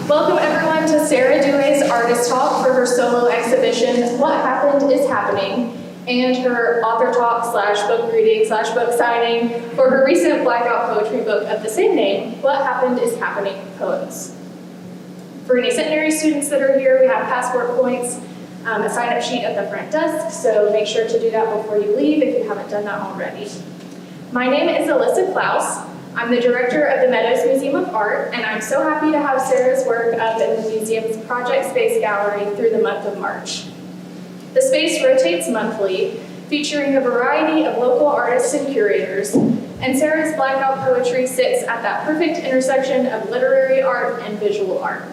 Welcome everyone to Sarah Duet's artist talk for her solo exhibition, What Happened is Happening, and her author talk / book reading / book signing for her recent Blackout Poetry book of the same name, What Happened is Happening Poems. For any centenary students that are here, we have passport points, a sign-up sheet at the front desk, so make sure to do that before you leave if you haven't done that already. My name is Alyssa Klaus. I'm the director of the Meadows Museum of Art, and I'm so happy to have Sarah's work up in the museum's Project Space Gallery through the month of March. The space rotates monthly, featuring a variety of local artists and curators, and Sarah's Blackout Poetry sits at that perfect intersection of literary art and visual art.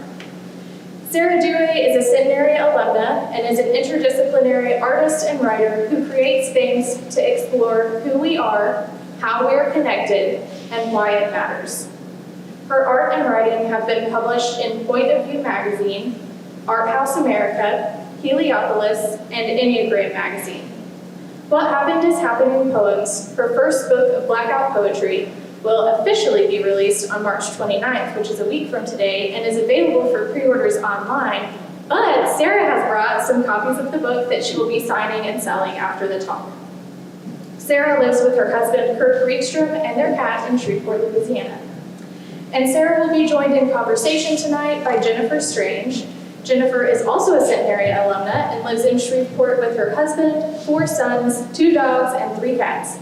Sarah Duet is a centenary alumna and is an interdisciplinary artist and writer who creates things to explore who we are, how we are connected, and why it matters. Her art and writing have been published in Point of View magazine, Art House America, Heliopolis, and Enneagram magazine. What Happened is Happening Poems, her first book of Blackout Poetry, will officially be released on March 29th, which is a week from today, and is available for pre-orders online, but Sarah has brought some copies of the book that she will be signing and selling after the talk. Sarah lives with her husband, Kurt Riekstrom, and their cat in Shreveport, Louisiana. And Sarah will be joined in conversation tonight by Jennifer Strange. Jennifer is also a centenary alumna and lives in Shreveport with her husband, 4 sons, 2 dogs, and 3 cats.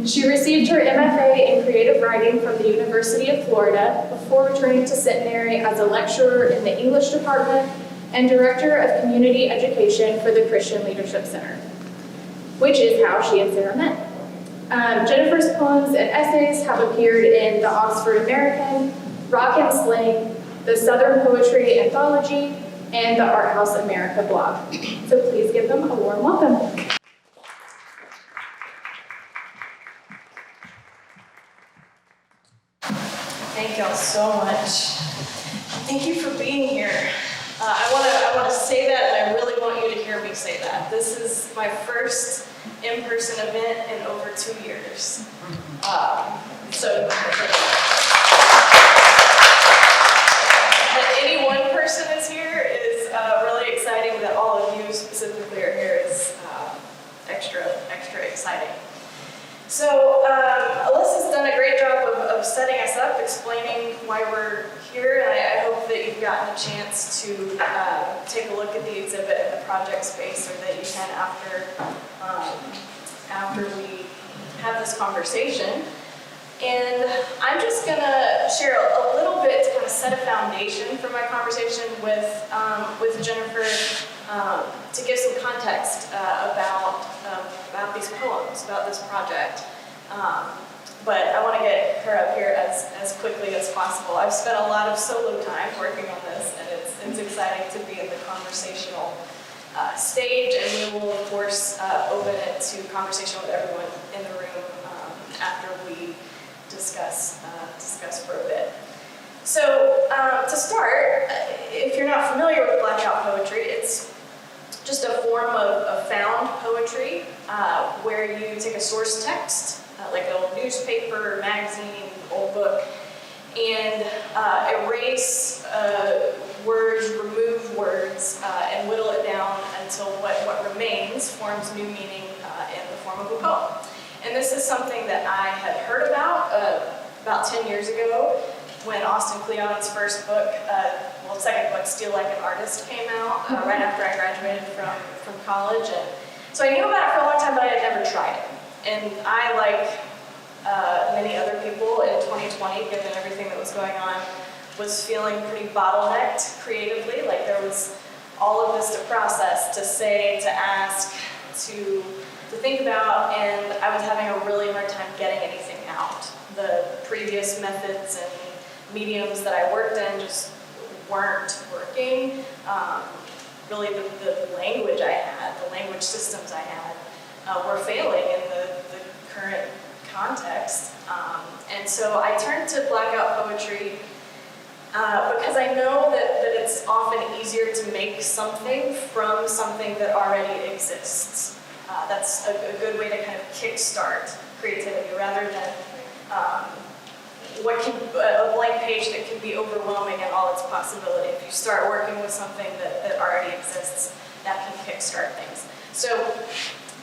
She received her MFA in creative writing from the University of Florida before returning to centenary as a lecturer in the English department and director of community education for the Christian Leadership Center, which is how she and Sarah met. Jennifer's poems and essays have appeared in the Oxford American, Rock and Sling, the Southern Poetry Anthology, and the Art House America blog. So please give them a warm welcome. Thank y'all so much. Thank you for being here. I want to say that, and I really want you to hear me say that. This is my first in-person event in over 2 years. So that any one person is here is really exciting. That all of you specifically are here is extra exciting. So Alyssa's done a great job of setting us up, explaining why we're here, and I hope that you've gotten a chance to take a look at the exhibit in the project space, or that you can after we have this conversation. And I'm just gonna share a little bit to kind of set a foundation for my conversation with Jennifer, to give some context about these poems, about this project. But I want to get her up here as quickly as possible. I've spent a lot of solo time working on this, and it's exciting to be in the conversational stage, and we will, of course, open it to conversation with everyone in the room after we discuss for a bit. So to start, if you're not familiar with Blackout Poetry, it's just a form of found poetry where you take a source text, like an old newspaper, magazine, old book, and erase words, remove words, and whittle it down until what remains forms new meaning in the form of a poem. And this is something that I had heard about 10 years ago when Austin Kleon's first book, second book, Steal Like an Artist, came out right after I graduated from college. And so I knew about it for a long time, but I had never tried it. And I, like many other people in 2020, given everything that was going on, was feeling pretty bottlenecked creatively. Like there was all of this to process, to say, to ask, to think about, and I was having a really hard time getting anything out. The previous methods and mediums that I worked in just weren't working. Really the language I had, the language systems I had, were failing in the current context. And so I turned to Blackout Poetry because I know that it's often easier to make something from something that already exists. that's a good way to kind of kickstart creativity rather than a blank page that can be overwhelming in all its possibility. If you start working with something that already exists, that can kickstart things. So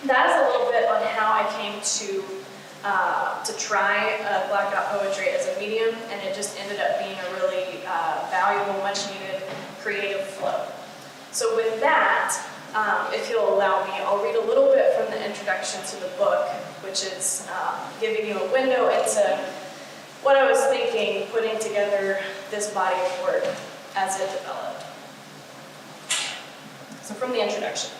that is a little bit on how I came to try Blackout Poetry as a medium, and it just ended up being a really valuable, much needed creative flow. So with that, if you'll allow me, I'll read a little bit from the introduction to the book, which is giving you a window into what I was thinking putting together this body of work as it developed. So from the introduction,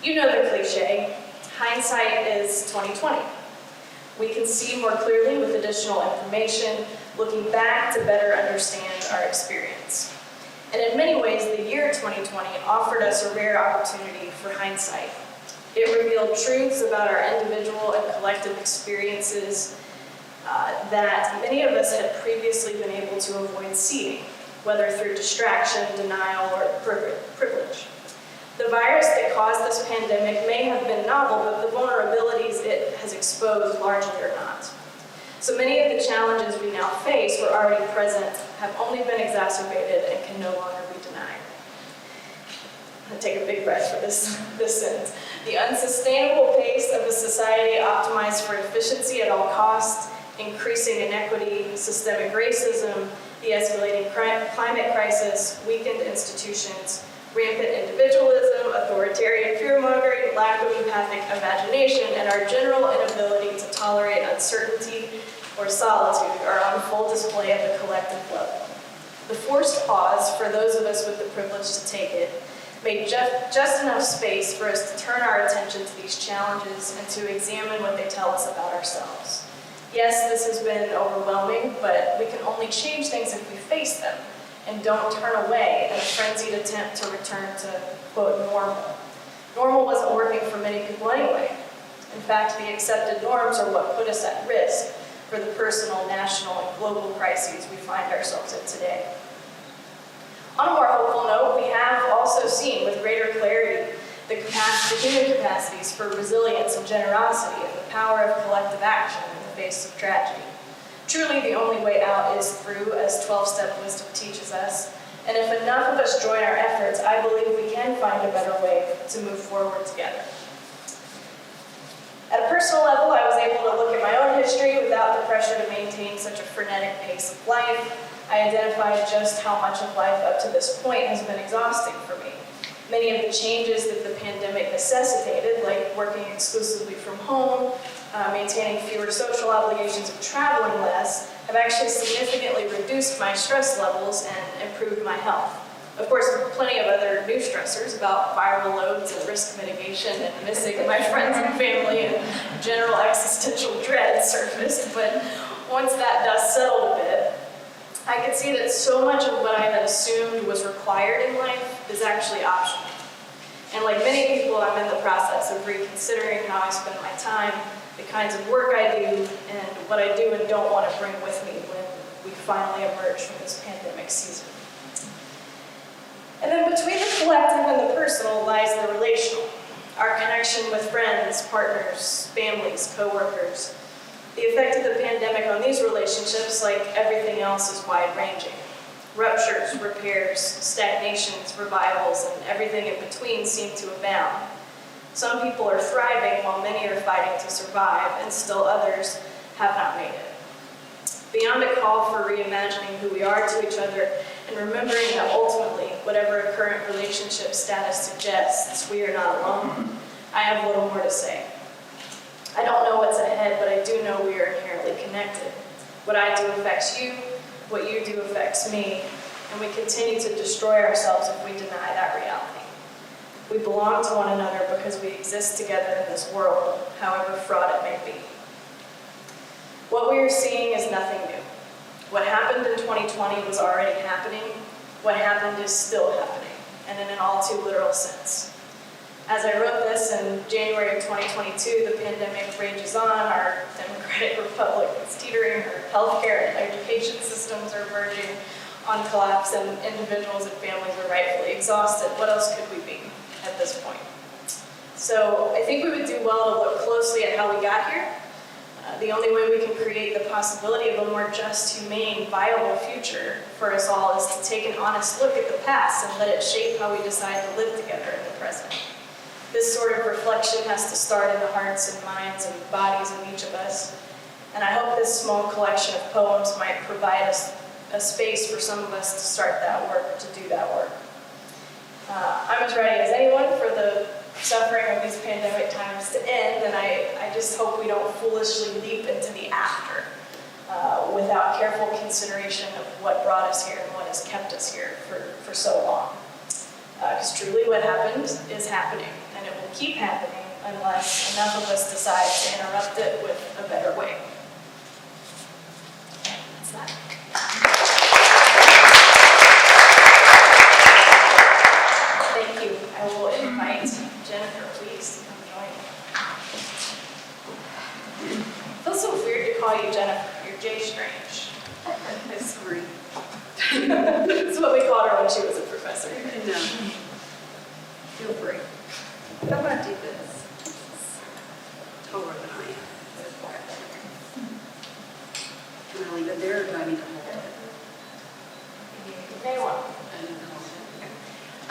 you know the cliche, hindsight is 20/20. We can see more clearly with additional information, looking back to better understand our experience. And in many ways, the year 2020 offered us a rare opportunity for hindsight. It revealed truths about our individual and collective experiences that many of us had previously been able to avoid seeing, whether through distraction, denial, or privilege. The virus that caused this pandemic may have been novel, but the vulnerabilities it has exposed largely are not. So many of the challenges we now face were already present, have only been exacerbated, and can no longer be denied. I'm going to take a big breath for this sentence. The unsustainable pace of a society optimized for efficiency at all costs, increasing inequity, systemic racism, the escalating climate crisis, weakened institutions, rampant individualism, authoritarian fear-mongering, lack of empathic imagination, and our general inability to tolerate uncertainty or solitude are on full display at the collective level. The forced pause, for those of us with the privilege to take it, made just enough space for us to turn our attention to these challenges and to examine what they tell us about ourselves. Yes, this has been overwhelming, but we can only change things if we face them and don't turn away in a frenzied attempt to return to, quote, normal. Normal wasn't working for many people anyway. In fact, the accepted norms are what put us at risk for the personal, national, and global crises we find ourselves in today. On a more hopeful note, we have also seen with greater clarity the human capacities for resilience and generosity and the power of collective action in the face of tragedy. Truly, the only way out is through, as 12-step wisdom teaches us. And if enough of us join our efforts, I believe we can find a better way to move forward together. At a personal level, I was able to look at my own history without the pressure to maintain such a frenetic pace of life. I identified just how much of life up to this point has been exhausting for me. Many of the changes that the pandemic necessitated, like working exclusively from home, maintaining fewer social obligations, and traveling less, have actually significantly reduced my stress levels and improved my health. Of course, plenty of other new stressors about viral loads and risk mitigation and missing my friends and family and general existential dread surfaced, but once that dust settled a bit, I could see that so much of what I had assumed was required in life is actually optional. And like many people, I'm in the process of reconsidering how I spend my time, the kinds of work I do, and what I do and don't want to bring with me when we finally emerge from this pandemic season. And then between the collective and the personal lies the relational, our connection with friends, partners, families, coworkers. The effect of the pandemic on these relationships, like everything else, is wide-ranging. Ruptures, repairs, stagnations, revivals, and everything in between seem to abound. Some people are thriving while many are fighting to survive, and still others have not made it. Beyond a call for reimagining who we are to each other and remembering that ultimately, whatever a current relationship status suggests, we are not alone, I have little more to say. I don't know what's ahead, but I do know we are inherently connected. What I do affects you, what you do affects me, and we continue to destroy ourselves if we deny that reality. We belong to one another because we exist together in this world, however fraught it may be. What we are seeing is nothing new. What happened in 2020 was already happening. What happened is still happening, and in an all too literal sense. As I wrote this in January of 2022, the pandemic rages on, our democratic republic is teetering, our healthcare and education systems are verging on collapse, and individuals and families are rightfully exhausted. What else could we be at this point? So I think we would do well to look closely at how we got here. The only way we can create the possibility of a more just, humane, viable future for us all is to take an honest look at the past and let it shape how we decide to live together in the present. This sort of reflection has to start in the hearts and minds and bodies of each of us. And I hope this small collection of poems might provide us a space for some of us to start that work, to do that work. I'm as ready as anyone for the suffering of these pandemic times to end, and I just hope we don't foolishly leap into the after without careful consideration of what brought us here and what has kept us here for so long. Because truly what happened is happening, and it will keep happening unless enough of us decide to interrupt it with a better way. That's that. Thank you. I will invite Jennifer, please, to come join me. It feels so weird to call you Jennifer. You're Jay Strange. I'm sorry. That's what we called her when she was a professor. No. Feel free. How about do this? Taller than I am. Can I leave it there or do I need to hold it? You may want. I need to hold it.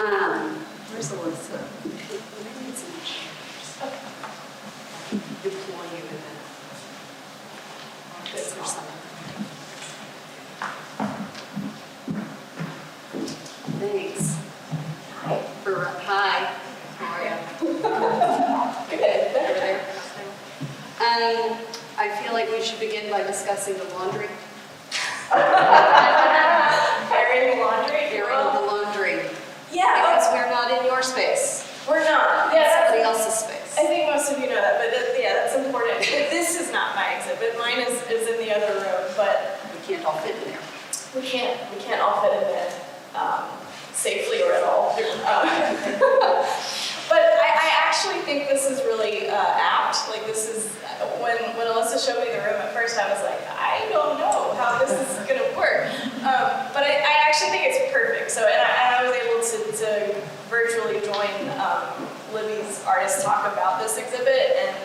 Okay. Where's Alyssa? Maybe it's in the chairs. Deploy you in that. This or something. Thanks. Hi. How are you? Good. Over there. I feel like we should begin by discussing the laundry. Airing the laundry? Airing the laundry. Yeah. Because we're not in your space. We're not. It's Yeah, somebody else's space. I think most of you know that, but yeah, that's important. This is not my exhibit. Mine is in the other room, but We can't all fit in there. we can't all fit in there safely or at all. But I actually think this is really apt. Like this is when Alyssa showed me the room at first, I was like, I don't know how this is going to work. But I actually think it's perfect. So and I was able to virtually join Libby's artist talk about this exhibit, and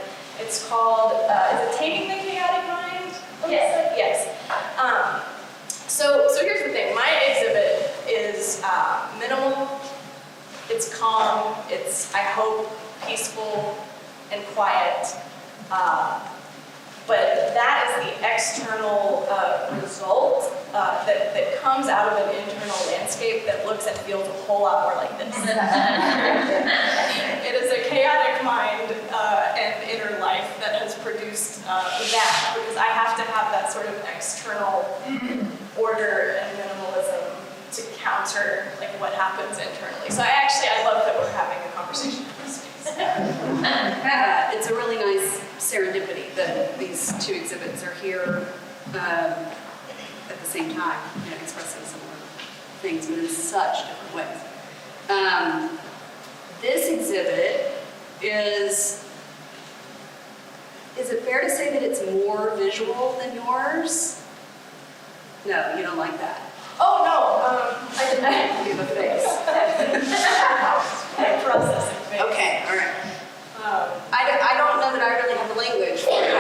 it's called is it Taming the Chaotic Mind? Yes. Yes. So here's the thing. My exhibit is minimal. It's calm. It's, I hope, peaceful and quiet. But that is the external result that comes out of an internal landscape that looks and feels a whole lot more like this. It is a chaotic mind and inner life that has produced that, because I have to have that sort of external order and minimalism to counter like what happens internally. So I love that we're having a conversation in this space. It's a really nice serendipity that these two exhibits are here at the same time, expressing similar things, but in such different ways. This exhibit is it fair to say that it's more visual than yours? No, you don't like that. Oh no, I didn't. You have a face. Processing face. Okay, all right. I don't know that I really have the language for it.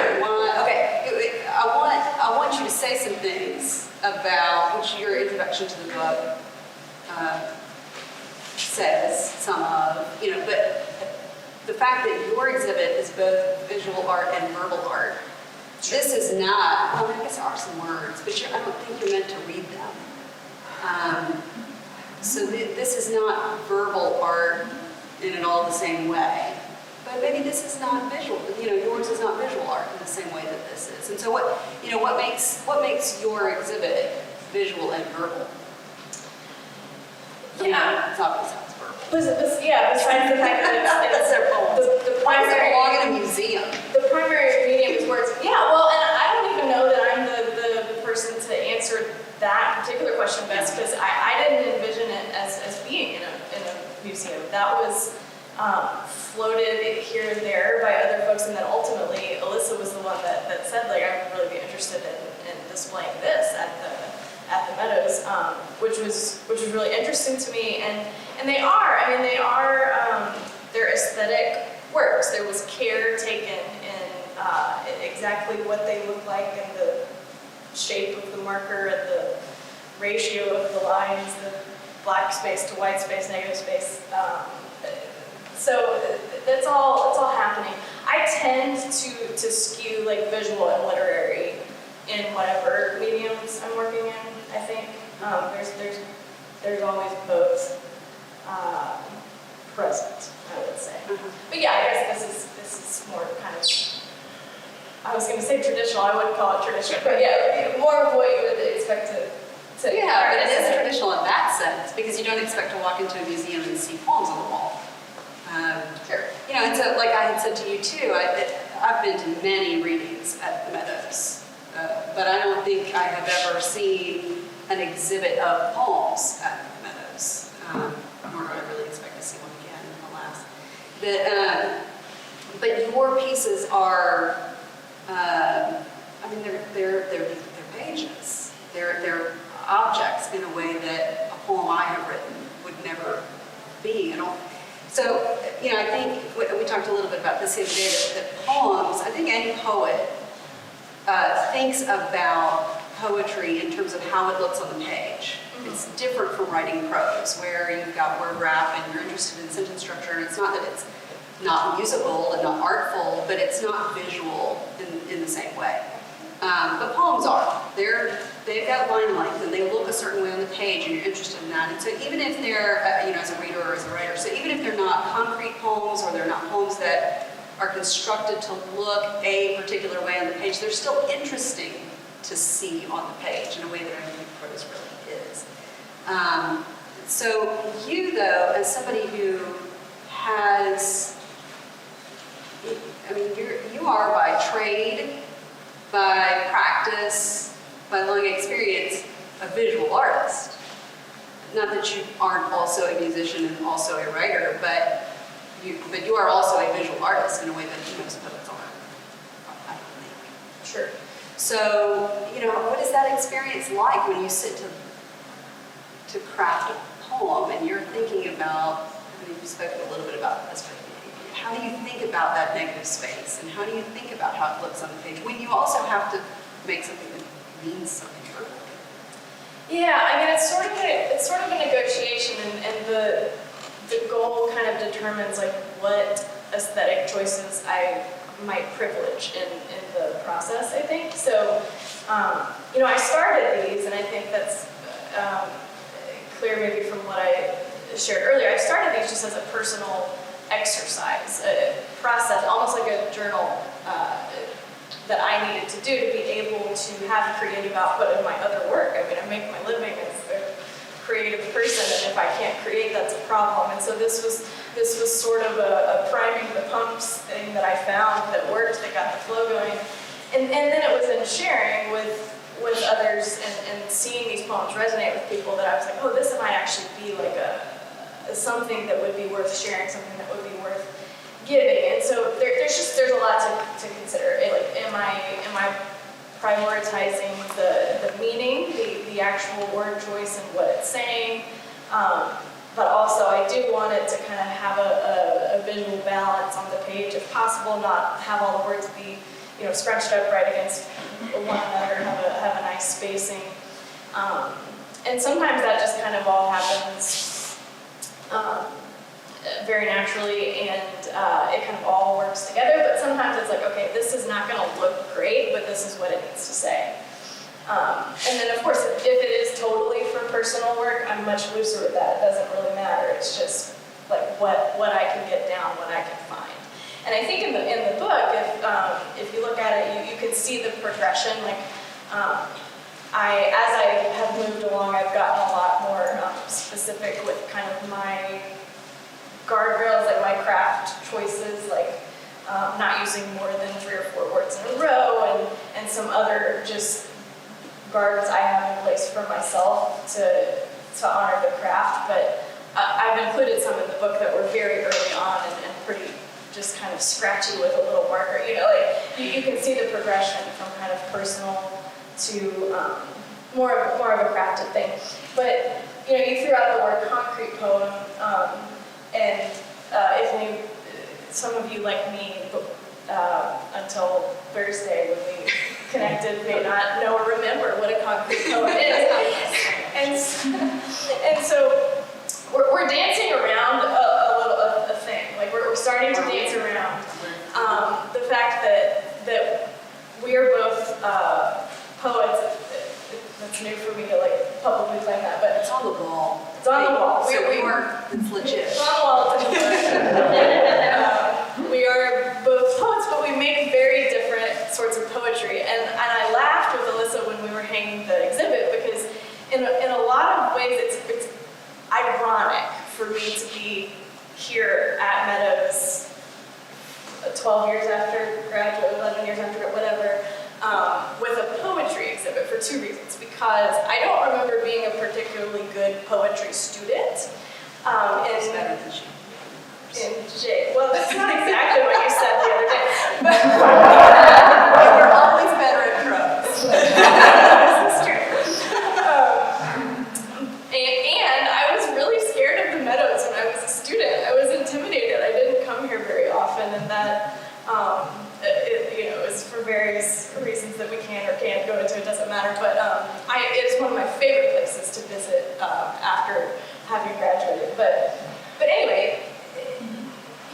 I want you to say some things about which your introduction to the book says some of, but the fact that your exhibit is both visual art and verbal art. This is not, I guess there are some words, but I don't think you're meant to read them. So this is not verbal art in at all the same way. But maybe this is not visual, yours is not visual art in the same way that this is. And so what makes your exhibit visual and verbal? Yeah. It's obvious how it's verbal. Besides the fact that it's the Why does it primary. belong in a museum? The primary medium is words. Yeah, well, and I don't even know that I'm the person to answer that particular question best, because I didn't envision it as being in a museum. That was floated here and there by other folks, and then ultimately Alyssa was the one that said, like, I would really be interested in displaying this at the Meadows, which was really interesting to me, and they are. I mean, their aesthetic works. There was care taken in exactly what they look like and the shape of the marker and the ratio of the lines, the black space to white space, negative space. So that's all happening. I tend to skew like visual and literary in whatever mediums I'm working in. I think there's always both present, I would say. But yeah, I guess this is more kind of, I was going to say traditional. I wouldn't call it traditional, but yeah, more of what you would expect to. Yeah, but it is traditional in that sense because you don't expect to walk into a museum and see poems on the wall. Sure. You know, and so like I had said to you too, I've been to many readings at the Meadows, but I don't think I have ever seen an exhibit of poems at the Meadows, nor do I really expect to see one again, alas. But your pieces are, I mean, they're pages. They're objects in a way that a poem I have written would never be. So, you know, I think we talked a little bit about this the other day, that poems, I think any poet thinks about poetry in terms of how it looks on the page. It's different from writing prose, where you've got word wrap and you're interested in sentence structure, and it's not that it's not musical and not artful, but it's not visual in the same way. But poems are. They've got line length and they look a certain way on the page and you're interested in that. And so even if they're, you know, as a reader or as a writer, so even if they're not concrete poems or they're not poems that are constructed to look a particular way on the page, they're still interesting to see on the page in a way that I think prose really is. So you, though, as somebody who has, I mean, you are by trade, by practice, by long experience, a visual artist. Not that you aren't also a musician and also a writer, but you are also a visual artist in a way that most poets aren't, I don't think. Sure. So, you know, what is that experience like when you sit to craft a poem and you're thinking about, I mean, you've spoken a little bit about this, but how do you think about that negative space? And how do you think about how it looks on the page when you also have to make something that means something to you? Yeah, I mean, it's sort of a negotiation, and the goal kind of determines like what aesthetic choices I might privilege in the process, I think. So, you know, I started these, and I think that's clear maybe from what I shared earlier. I started these just as a personal exercise, a process, almost like a journal that I needed to do to be able to have creative output in my other work. I mean, I make my living as a creative person, and if I can't create, that's a problem. And so this was sort of a priming the pumps thing that I found that worked, that got the flow going. And then it was in sharing with others and seeing these poems resonate with people that I was like, oh, this might actually be like something that would be worth sharing, something that would be worth giving. And so there's a lot to consider. Like, am I prioritizing the meaning, the actual word choice and what it's saying? But also I do want it to kind of have a visual balance on the page if possible, not have all the words be, you know, scrunched up right against one another, have a nice spacing. And sometimes that just kind of all happens very naturally, and it kind of all works together. But sometimes it's like, okay, this is not going to look great, but this is what it needs to say. And then, of course, if it is totally for personal work, I'm much looser with that. It doesn't really matter. It's just like what I can get down, what I can find. And I think in the book, if you look at it, you can see the progression. Like, as I have moved along, I've gotten a lot more specific with kind of my guardrails, like my craft choices, like not using more than 3 or 4 words in a row, and some other just guards I have in place for myself to honor the craft. But I've included some in the book that were very early on and pretty just kind of scratchy with a little marker. You know, like you can see the progression from kind of personal to more of a crafted thing. But you know, you threw out the word concrete poem, and if any some of you like me, until Thursday when we connected, may not know or remember what a concrete poem is. And so we're dancing around a thing. Like we're starting to dance around the fact that we are both poets. That's new for me to like publicly claim that, but It's on the wall. it's on the wall. So it's legit. It's on the wall. It's in the book. We are both poets, but we make very different sorts of poetry. And I laughed with Alyssa when we were hanging the exhibit because in a lot of ways it's ironic for me to be here at Meadows 12 years after graduate, 11 years after whatever, with a poetry exhibit for two reasons. Because I don't remember being a particularly good poetry student. It's better than she. Well, that's not exactly what you said the other day. But You're always better at prose. this is true. And I was really scared of the Meadows when I was a student. I was intimidated. I didn't come here very often, and that it was for various reasons that we can or can't go into. It doesn't matter. But it's one of my favorite places to visit after having graduated. But anyway.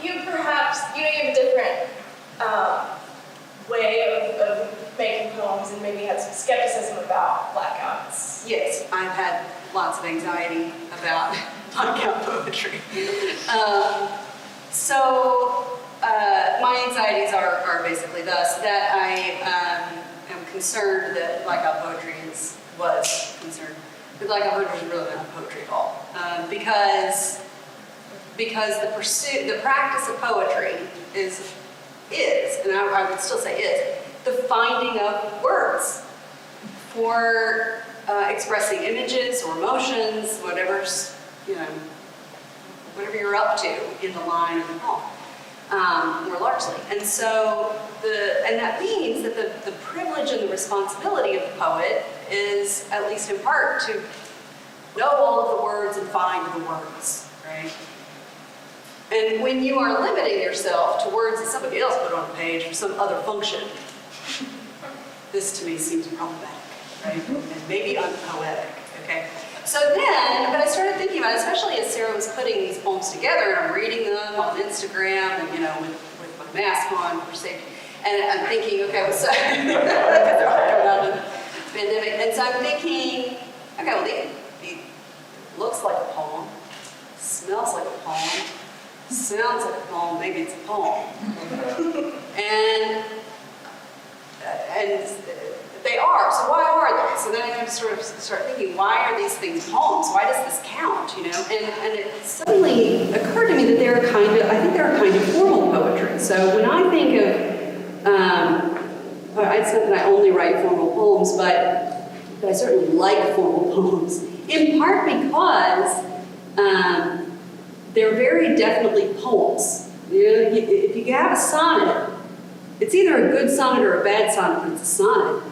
You perhaps, you have a different way of making poems and maybe have some skepticism about blackouts. Yes, I've had lots of anxiety about blackout poetry. My anxieties are basically thus, that I am concerned that blackout poetry was concerned. But blackout poetry is really not poetry at all. Because the practice of poetry is, and I would still say is, the finding of words for expressing images or emotions, whatever you're up to in the line or the poem, more largely. And so that means that the privilege and the responsibility of the poet is, at least in part, to know all of the words and find the words, right? And when you are limiting yourself to words that somebody else put on a page for some other function, this to me seems problematic, right? And maybe unpoetic, okay? So then, but I started thinking about it, especially as Sarah was putting these poems together, and I'm reading them on Instagram, and with my mask on for safety, and I'm thinking, okay, well, so, because they're all around the pandemic, and so I'm thinking, okay, well, it looks like a poem, smells like a poem, sounds like a poem, maybe it's a poem. and they are, so why are they? So then I have to sort of start thinking, why are these things poems? Why does this count, And it suddenly occurred to me that they're I think they're a kind of formal poetry. So when I think of, it's not that I only write formal poems, but I certainly like formal poems, in part because they're very definitely poems. If you have a sonnet, it's either a good sonnet or a bad sonnet, but it's a sonnet,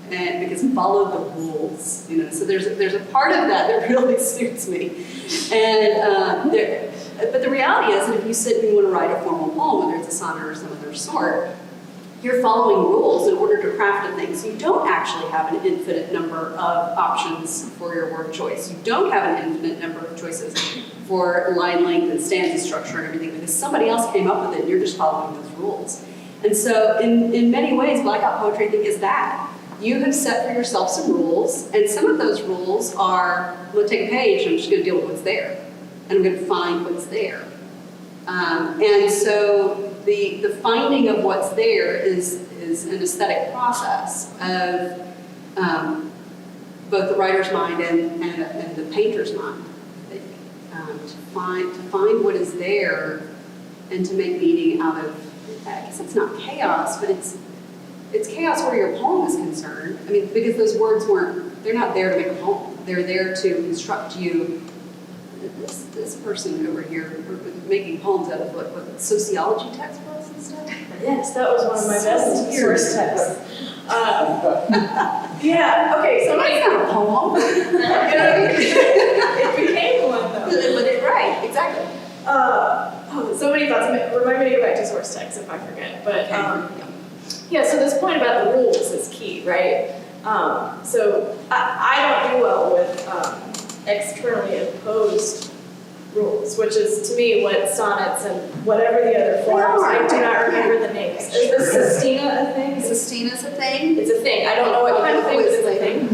and because it followed the rules. So there's a part of that really suits me. And but the reality is that if you sit and you want to write a formal poem, whether it's a sonnet or some other sort, you're following rules in order to craft a thing. So you don't actually have an infinite number of options for your word choice. You don't have an infinite number of choices for line length and stanza structure and everything, because somebody else came up with it and you're just following those rules. And so in many ways, blackout poetry, I think, is that. You have set for yourself some rules, and some of those rules are, I'm going to take a page and I'm just going to deal with what's there. And I'm going to find what's there. And so the finding of what's there is an aesthetic process of both the writer's mind and the painter's mind. To find what is there and to make meaning out of, I guess it's not chaos, but it's chaos where your poem is concerned. I mean, because those words they're not there to make a poem. They're there to instruct you. This person over here making poems out of what sociology textbooks and stuff. Yes, that was one of my best source texts. Yeah, okay, so It's not a poem. it became one though. But right, exactly. so many thoughts. Remind me to go back to source text if I forget. But yeah, so this point about the rules is key, right? So I don't do well with externally imposed rules, which is to me what sonnets and whatever the other forms, I do not remember the names. Is the sestina a thing? Sestina's a thing? It's a thing. I don't know what kind of thing, but it's a thing.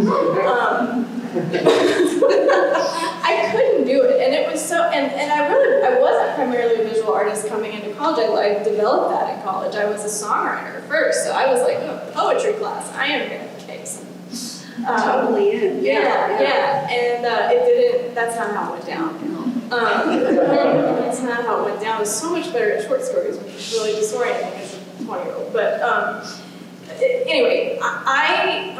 I couldn't do it, and it was so, and I wasn't primarily a visual artist coming into college. I developed that in college. I was a songwriter first, so I was like, oh, poetry class, I am gonna take some. Totally in. Yeah, and it didn't, that's not how it went down. That's not how it went down. I was so much better at short stories, which is really disorienting as a 20-year-old. But anyway, I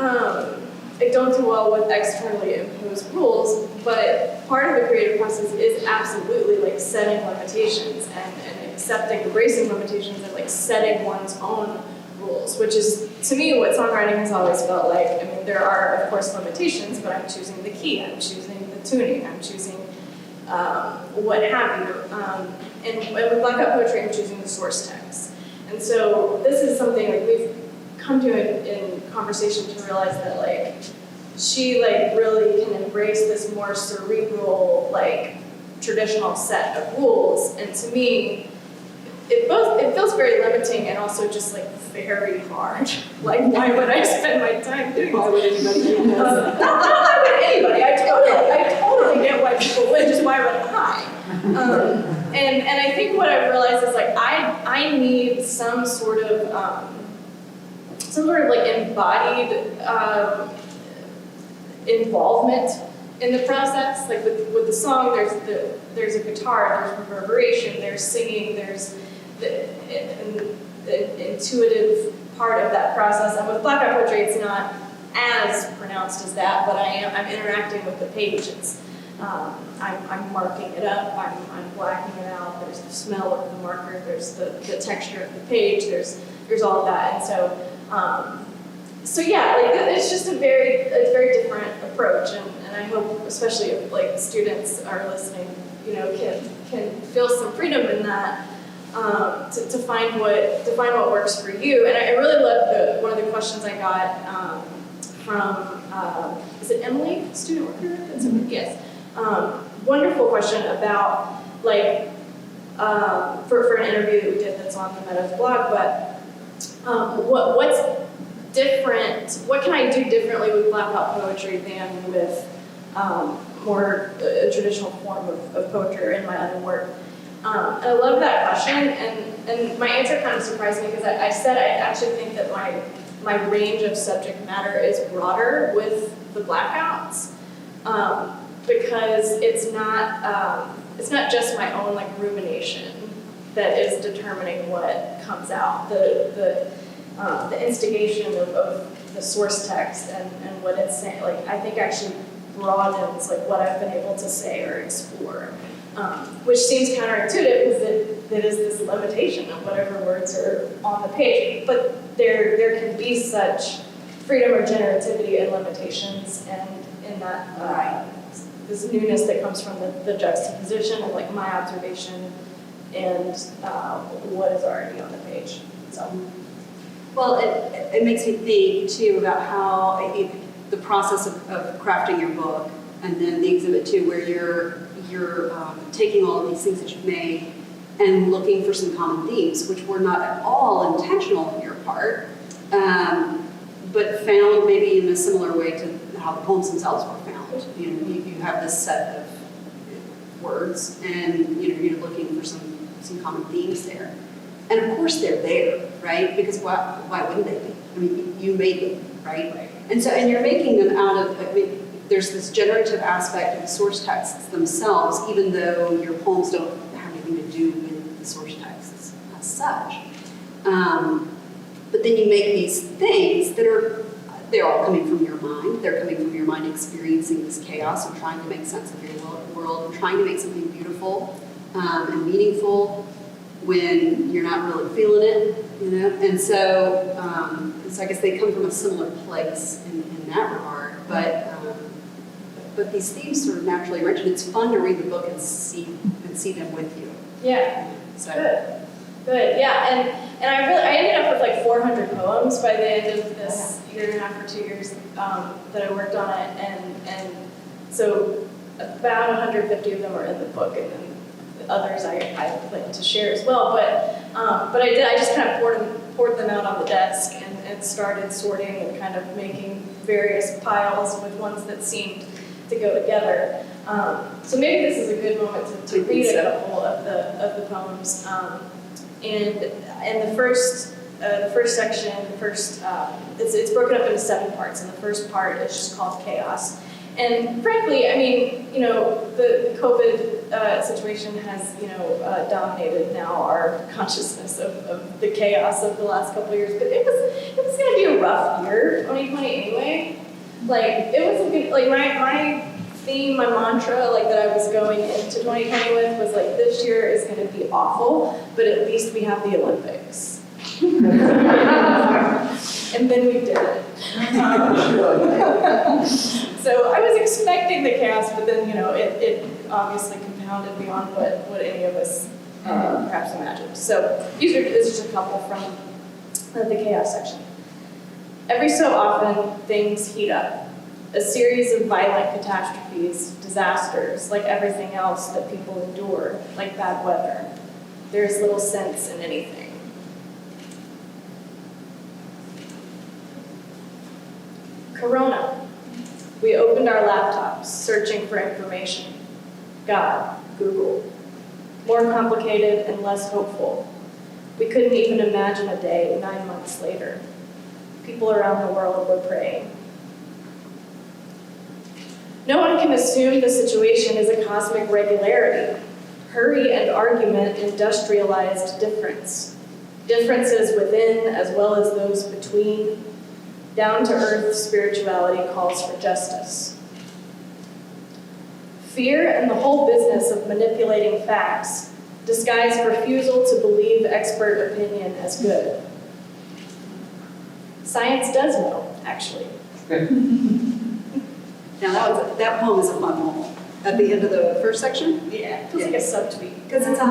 don't do well with externally imposed rules, but part of the creative process is absolutely like setting limitations and accepting, embracing limitations and like setting one's own rules, which is, to me, what songwriting has always felt like. I mean, there are, of course, limitations, but I'm choosing the key, I'm choosing the tuning, I'm choosing what have you. And with Blackout Poetry, I'm choosing the source text. And so this is something like we've come to in conversation to realize that like she like really can embrace this more cerebral like traditional set of rules. And to me, it feels very limiting and also just like very hard. Like, why would I spend my time doing this? Why would anybody do this? Not why would anybody. I totally get why people would. Just why would I? And I think what I've realized is like I need some sort of like embodied involvement in the process. Like with the song, there's a guitar, there's reverberation, there's singing, there's the intuitive part of that process. And with Blackout Poetry, it's not as pronounced as that, but I'm interacting with the page. It's I'm marking it up, I'm blacking it out. There's the smell of the marker, there's the texture of the page, there's all of that. And so yeah, like it's just a very different approach, and I hope, especially if like students are listening, you know, can feel some freedom in that. To find what works for you. And I really love one of the questions I got from, is it Emily, student worker? Yes. Wonderful question about, like, for an interview that we did that's on the Meadows blog, but what's different, what can I do differently with Blackout Poetry than with more a traditional form of poetry or in my other work? And I love that question, and my answer kind of surprised me because I said I actually think that my range of subject matter is broader with the blackouts because it's not just my own like rumination that is determining what comes out. The instigation of the source text and what it's saying, like I think actually broadens like what I've been able to say or explore. Which seems counterintuitive because it is this limitation of whatever words are on the page. But there can be such freedom or generativity in limitations, and in that this newness that comes from the juxtaposition of like my observation and what is already on the page. So, well, it makes me think too about how the process of crafting your book, and then the exhibit too, where you're taking all of these things that you've made and looking for some common themes, which were not at all intentional on your part, but found maybe in a similar way to how the poems themselves were found. You know, you have this set of words, and you know you're looking for some common themes there, and of course they're there, right? Because why wouldn't they be? I mean, you made them, right? And you're making them out of. I mean, there's this generative aspect of the source texts themselves, even though your poems don't have anything to do with the source texts as such. But then you make these things that they're all coming from your mind. They're coming from your mind experiencing this chaos and trying to make sense of your world and trying to make something beautiful and meaningful when you're not really feeling it, you know? And so I guess they come from a similar place in that regard. But these themes sort of naturally emerge, and it's fun to read the book and see them with you. yeah. So Good, yeah, and I ended up with like 400 poems by the end of this year and a half or 2 years that I worked on it, and so about 150 of them are in the book, and then the others I plan to share as well. But I just kind of poured them out on the desk and started sorting and kind of making various piles with ones that seemed to go together. So maybe this is a good moment to read a couple of the poems. And the first section, it's broken up into 7 parts, and the first part is just called Chaos. And frankly, I mean, you know, the COVID situation has, you know, dominated now our consciousness of the chaos of the last couple of years. But it was going to be a rough year, 2020 anyway. Like, it was a good, like my theme, my mantra, like that I was going into 2020 with was like, this year is going to be awful, but at least we have the Olympics. And then we did it. So I was expecting the chaos, but then, you know, it obviously compounded beyond what any of us perhaps imagined. So this is just a couple from the chaos section. Every so often, things heat up. A series of violent catastrophes, disasters, like everything else that people endure, like bad weather. There is little sense in anything. Corona. We opened our laptops, searching for information. God, Google. More complicated and less hopeful. We couldn't even imagine a day 9 months later. People around the world were praying. No one can assume the situation is a cosmic regularity. Hurry and argument industrialized difference. Differences within as well as those between. Down-to-earth spirituality calls for justice. Fear and the whole business of manipulating facts disguise refusal to believe expert opinion as good. Science does know, actually. now that poem is a fun poem. At the end of the first section? Yeah, it feels like a subtweet. Because it's it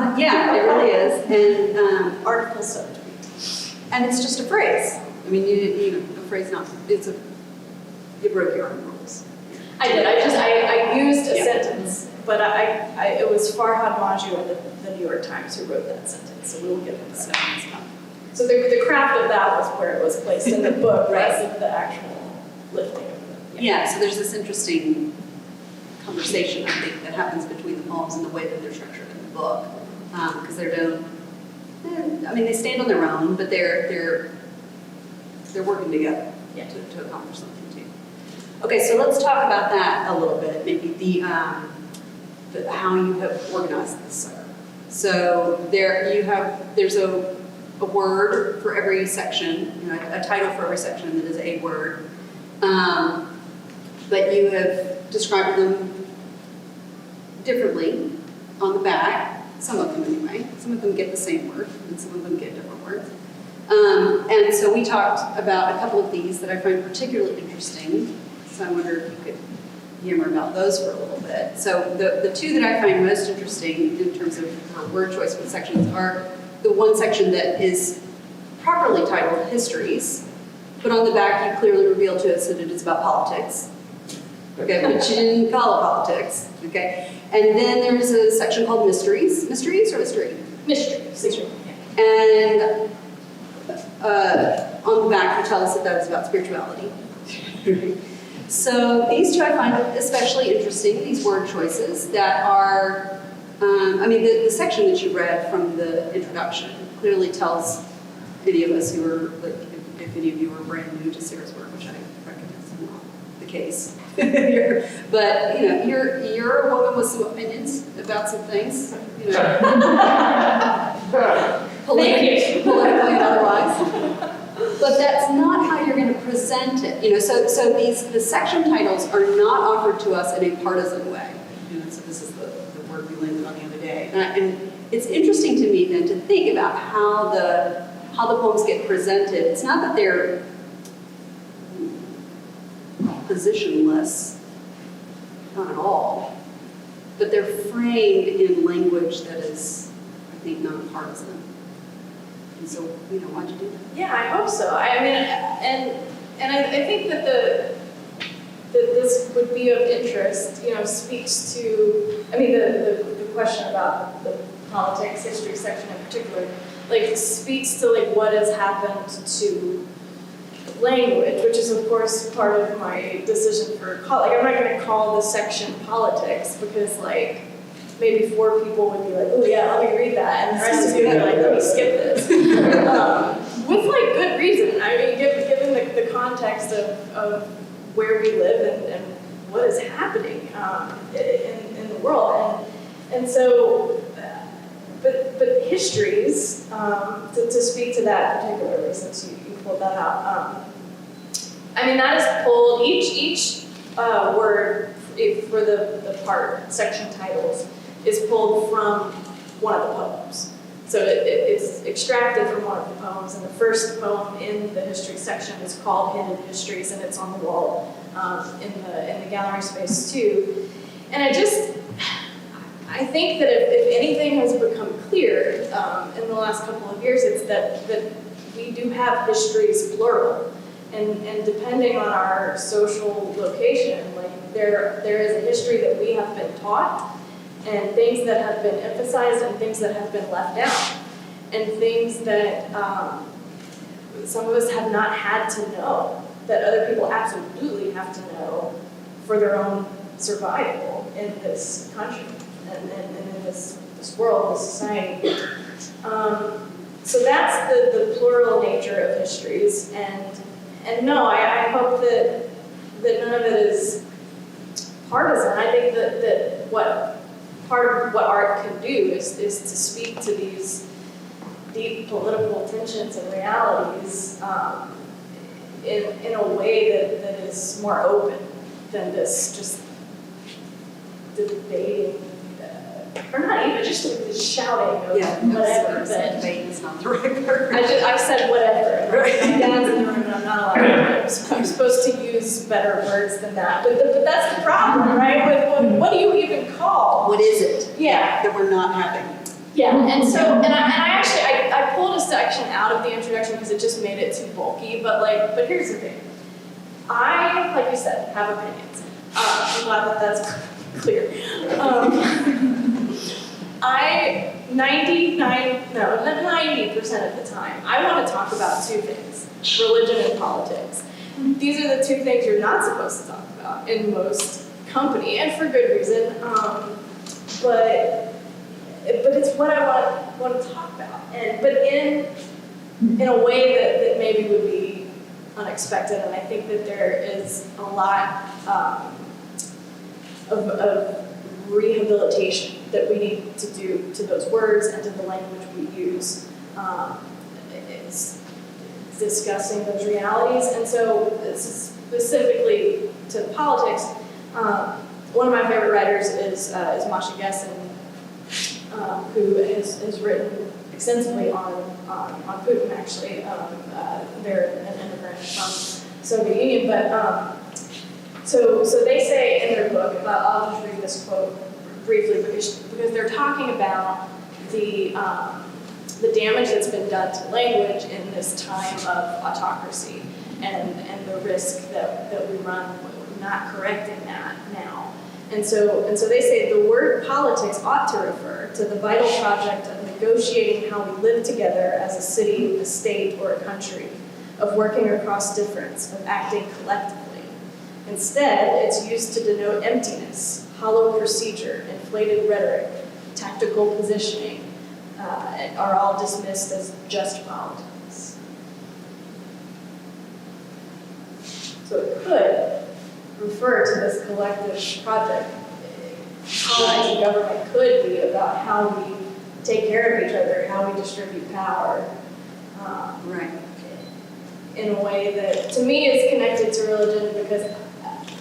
really is. And Artful subtweet. And it's just a phrase. I mean, you a phrase not, you broke your own rules. I did. I used a sentence, but it was Farhad Maju in the New York Times who wrote that sentence, so we will give him that. So the craft of that was where it was placed in the book, rather than the actual lifting of it. Yeah, so there's this interesting conversation, I think, that happens between the poems and the way that they're structured in the book, because they stand on their own, but they're working together to accomplish something too. Okay, so let's talk about that a little bit, maybe the how you have organized this. So there's a word for every section, a title for every section that is a word, but you have described them differently on the back, some of them anyway. Some of them get the same word, and some of them get different words. And so we talked about a couple of these that I find particularly interesting. So I wonder if you could yammer about those for a little bit. So the two that I find most interesting in terms of our word choice for the sections are the one section that is properly titled Histories, but on the back you clearly reveal to us that it is about politics. Okay, but you didn't call it politics. Okay, and then there's a section called Mysteries. Mysteries or mystery? Mysteries. And on the back, you tell us that that is about spirituality. So these two I find especially interesting, these word choices that are, the section that you read from the introduction clearly tells any of us who are, like, if any of you are brand new to Sarah's work, which I recognize is not the case. But, you're a woman with some opinions about some things, politically and otherwise. But that's not how you're going to present it. So the section titles are not offered to us in a partisan way. So this is the word we landed on the other day. And it's interesting to me then to think about how the poems get presented. It's not that they're positionless, not at all, but they're framed in language that is think, nonpartisan. And so, why'd you do that? Yeah, I hope so. I mean, and I think that this would be of interest, speaks to, I mean, the question about the politics history section in particular, like, speaks to, like, what has happened to language, which is, of course, part of my decision for college. Like, I'm not going to call this section politics because, like, maybe 4 people would be like, oh yeah, let me read that, and the rest of you would be like, let me skip this. With, like, good reason. I mean, given the context of where we live and what is happening in the world. And so, but histories, to speak to that particularly, since you pulled that out, I mean, that is pulled, each word for the part, section titles, is pulled from one of the poems. So it's extracted from one of the poems, and the first poem in the history section is called Hidden Histories, and it's on the wall in the gallery space too. And I think that if anything has become clear in the last couple of years, it's that we do have histories plural. And depending on our social location, like there is a history that we have been taught, and things that have been emphasized, and things that have been left out, and things that some of us have not had to know, that other people absolutely have to know for their own survival in this country and in this world, this society. So that's the plural nature of histories, and no, I hope that none of it is partisan. I think that what part of what art can do is to speak to these deep political tensions and realities in a way that is more open than this just debating, or not even just shouting of whatever. Debate is not the right word. I said whatever. Right. My dad's in the room and I'm not allowed to. I'm supposed to use better words than that. But that's the problem, right? With what do you even call? What is it? Yeah. That we're not having. Yeah, and so, and I actually, I pulled a section out of the introduction because it just made it too bulky, but here's the thing. I, like you said, have opinions. I'm glad that that's clear. 90% of the time, I want to talk about 2 things, religion and politics. These are the 2 things you're not supposed to talk about in most company, and for good reason, but it's what I want to talk about, but in a way that maybe would be unexpected, and I think that there is a lot of rehabilitation that we need to do to those words and to the language we use. It's discussing those realities, and so specifically to politics, one of my favorite writers is Masha Gessen, who has written extensively on Putin, actually. They're an immigrant from Soviet Union, but so they say in their book, I'll just read this quote briefly because they're talking about the damage that's been done to language in this time of autocracy and the risk that we run not correcting that now. And so they say the word politics ought to refer to the vital project of negotiating how we live together as a city, a state, or a country, of working across difference, of acting collectively. Instead, it's used to denote emptiness, hollow procedure, inflated rhetoric, tactical positioning, are all dismissed as just politics. So it could refer to this collective project. Colonizing government could be about how we take care of each other, how we distribute power. Right. In a way that, to me, is connected to religion, because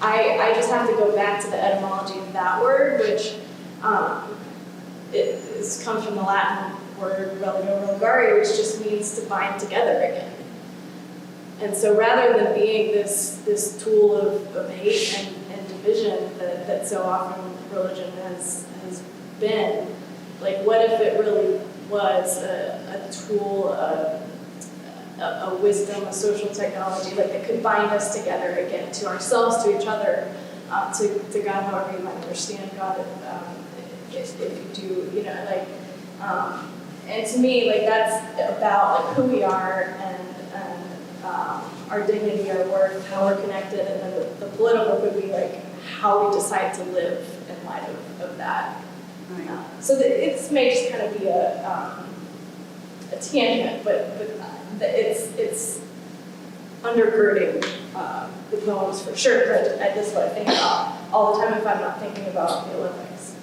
I just have to go back to the etymology of that word, which comes from the Latin word religio religare, which just means to bind together again. And so rather than being this tool of hate and division that so often religion has been, like, what if it really was a tool, a wisdom, a social technology, like that could bind us together again, to ourselves, to each other, to God, however you might understand God, if you do, you know, like, and to me, like, that's about like who we are and our dignity, our worth, how we're connected, and then the political would be like how we decide to live in light of that. Right. So it may just kind of be a tangent, but it's undergirding the poems for sure. But this is what I think about all the time if I'm not thinking about the Olympics.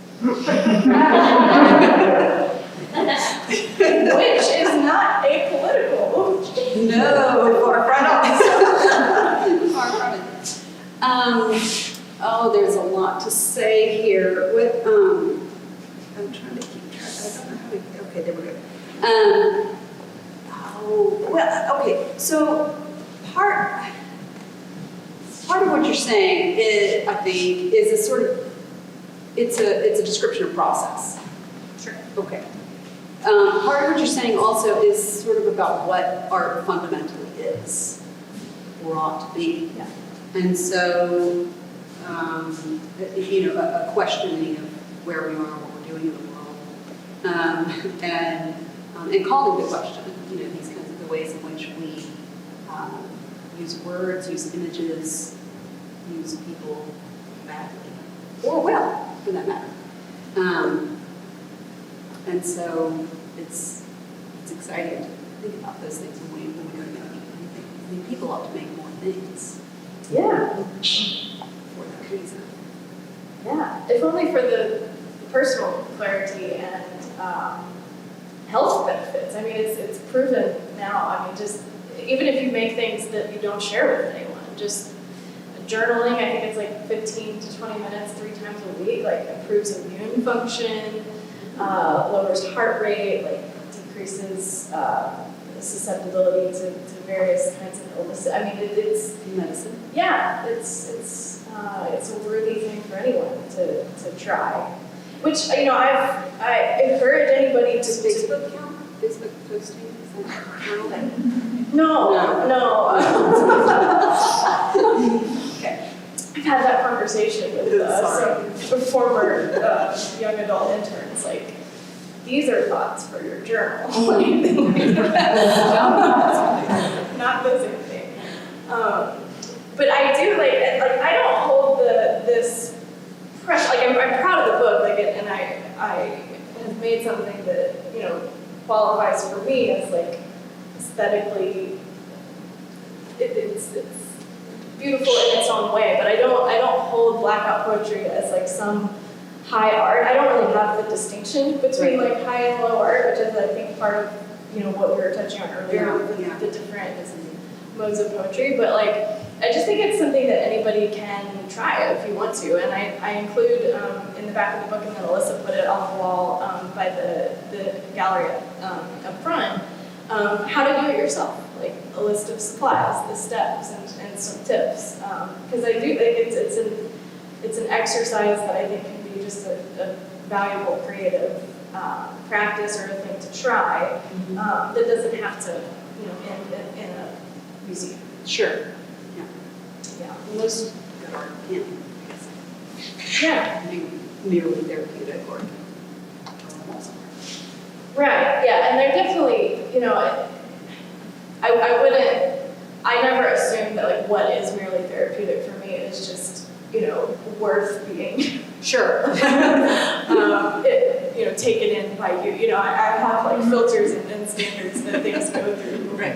Which is not apolitical. No, far from it. Far from it. Oh, there's a lot to say here. What, I'm trying to keep track. I don't know how to, okay, there we go. Oh, well, okay, so part of what you're saying is, I think, is a sort of, it's a description of process. Sure. Okay. Part of what you're saying also is sort of about what art fundamentally is, or ought to be. Yeah. And so, you know, a questioning of where we are, what we're doing in the world, and calling the question, you know, these kinds of the ways in which we use words, use images, use people badly, or well, for that matter. And so it's exciting to think about those things when we go to make anything. I think people ought to make more things. Yeah. For that reason. Yeah. If only for the personal clarity and health benefits. I mean, it's proven now. I mean, just even if you make things that you don't share with anyone, just journaling, I think it's like 15 to 20 minutes 3 times a week, like improves immune function, lowers heart rate, like decreases susceptibility to various kinds of illnesses. I mean, it's Medicine. yeah, it's a worthy thing for anyone to try. Which, you know, I encourage anybody to Facebook count? Facebook posting? Is that No. Okay. I've had that conversation with some former young adult interns. Like, these are thoughts for your journal. Not the same thing. But I do like I don't hold this pressure. Like I'm proud of the book. Like and I have made something that, you know, qualifies for me as like aesthetically. It's beautiful in its own way, but I don't hold Blackout Poetry as like some high art. I don't really have the distinction between like high and low art, which is I think part of, you know, what we were touching on earlier with the different modes of poetry. But like I just think it's something that anybody can try if you want to, and I include in the back of the book, and then Alyssa put it on the wall by the gallery up front. How to do it yourself, like a list of supplies, the steps, and some tips. Because I do think it's an exercise that I think can be just a valuable creative practice or a thing to try that doesn't have to, you know, end in a museum. Sure. Yeah. Most good art can, I guess. Yeah. Be merely therapeutic or Right, yeah, and they're definitely, you know, I never assumed that like what is merely therapeutic for me is just, you know, worth being sure. you know, taken in by you. You know, I have like filters and standards that things go through. Right.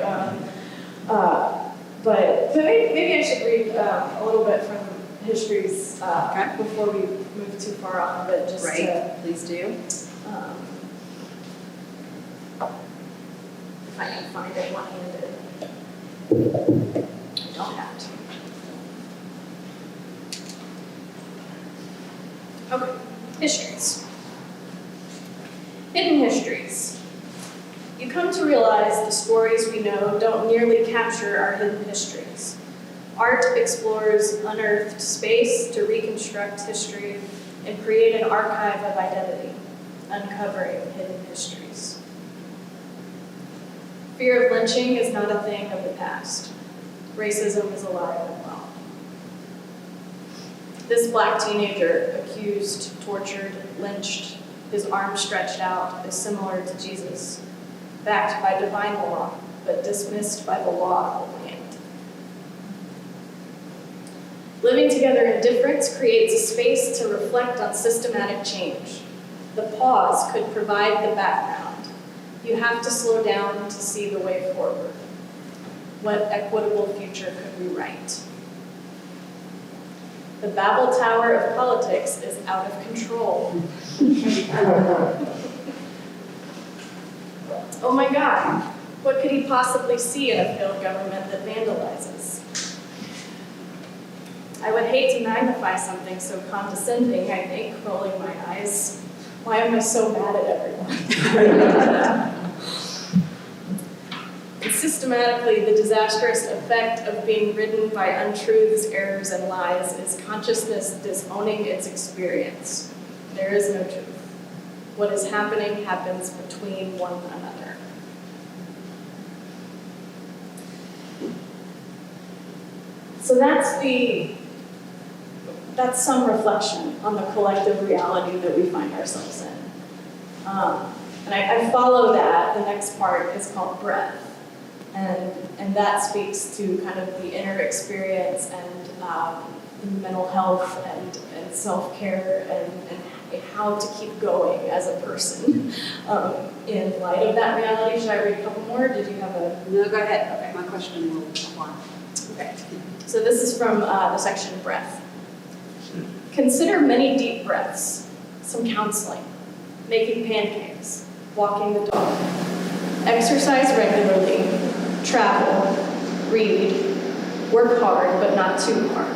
But maybe I should read a little bit from Histories before we move too far off of it. Just right, please do. If I can find it one-handed. I don't have to. Okay, histories. Hidden histories. You come to realize the stories we know don't nearly capture our hidden histories. Art explores unearthed space to reconstruct history and create an archive of identity, uncovering hidden histories. Fear of lynching is not a thing of the past. Racism is alive and well. This Black teenager, accused, tortured, lynched, his arms stretched out, is similar to Jesus, backed by divine law, but dismissed by the law of the land. Living together in difference creates a space to reflect on systematic change. The pause could provide the background. You have to slow down to see the way forward. What equitable future could we write? The Babel Tower of politics is out of control. Oh my God, what could he possibly see in a failed government that vandalizes? I would hate to magnify something so condescending, I think, rolling my eyes. Why am I so mad at everyone? And systematically, the disastrous effect of being ridden by untruths, errors, and lies is consciousness disowning its experience. There is no truth. What is happening happens between one another. So that's some reflection on the collective reality that we find ourselves in. And I follow that. The next part is called breath. And that speaks to kind of the inner experience and mental health and self-care and how to keep going as a person in light of that reality. Should I read a couple more? Did you have a... No, go ahead. Okay. My question will apply. Okay. So this is from the section breath. Consider many deep breaths, some counseling, making pancakes, walking the dog, exercise regularly, travel, read, work hard but not too hard.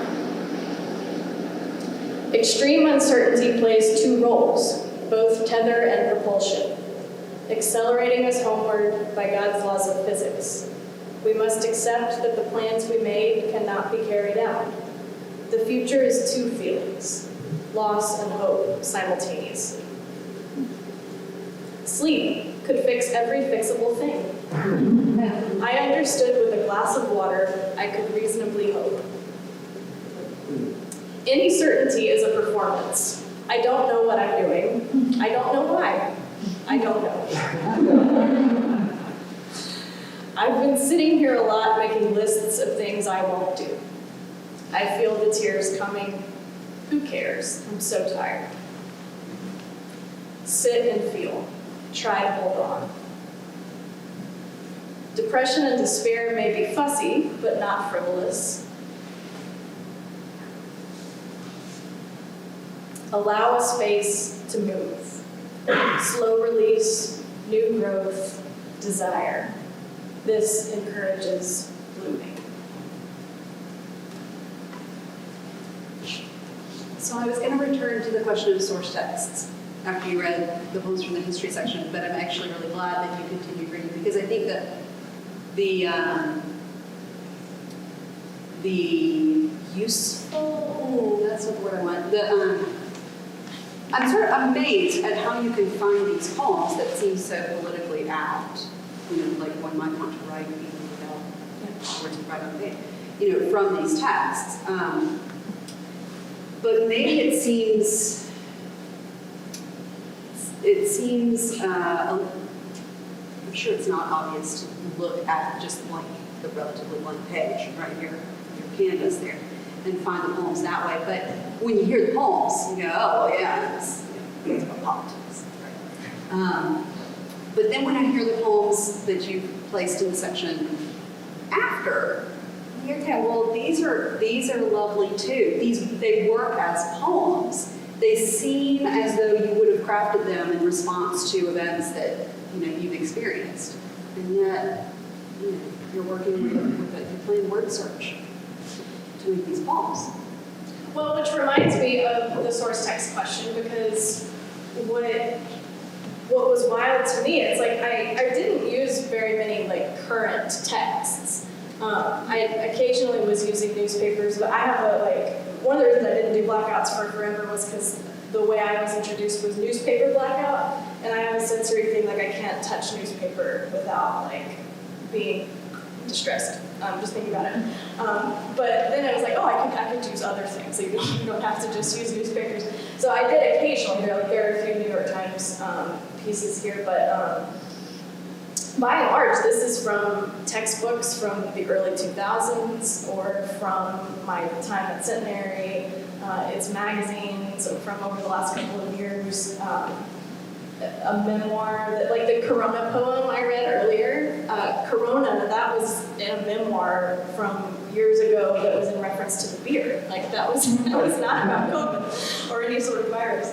Extreme uncertainty plays two roles, both tether and propulsion, accelerating us homeward by God's laws of physics. We must accept that the plans we made cannot be carried out. The future is two feelings, loss and hope simultaneously. Sleep could fix every fixable thing. I understood with a glass of water I could reasonably hope. Any certainty is a performance. I don't know what I'm doing. I don't know why. I don't know. I've been sitting here a lot making lists of things I won't do. I feel the tears coming. Who cares? I'm so tired. Sit and feel. Try to hold on. Depression and despair may be fussy, but not frivolous. Allow a space to move. Slow release, new growth, desire. This encourages blooming. So I was going to return to the question of source texts after you read the poems from the history section, but I'm actually really glad that you continued reading because I think that the useful, that's not the word I want, I'm amazed at how you can find these poems that seem so politically out, like one might want to write even without words to write on page, from these texts. But maybe it seems, I'm sure it's not obvious to look at just like the relatively blank page, right, your canvas there, and find the poems that way. But when you hear the poems, you go, oh, well, yeah, it's about politics, right? But then when I hear the poems that you've placed in the section after, okay, well, these are lovely too. They work as poems. They seem as though you would have crafted them in response to events that you've experienced, and yet you're working you're playing word search to make these poems. Well, which reminds me of the source text question, because what was wild to me is I didn't use very many current texts. I occasionally was using newspapers, but I have one of the reasons I didn't do blackouts for forever was because the way I was introduced was newspaper blackout, and I have a sensory thing, I can't touch newspaper without being distressed, just thinking about it. But then I was like, oh, I could use other things. So you don't have to just use newspapers. So I did occasionally. There are a few New York Times pieces here, but by and large, this is from textbooks from the early 2000s or from my time at Centenary. It's magazines from over the last couple of years. A memoir, that, like the Corona poem I read earlier. Corona, that was in a memoir from years ago that was in reference to the beer. Like that was not about COVID or any sort of virus.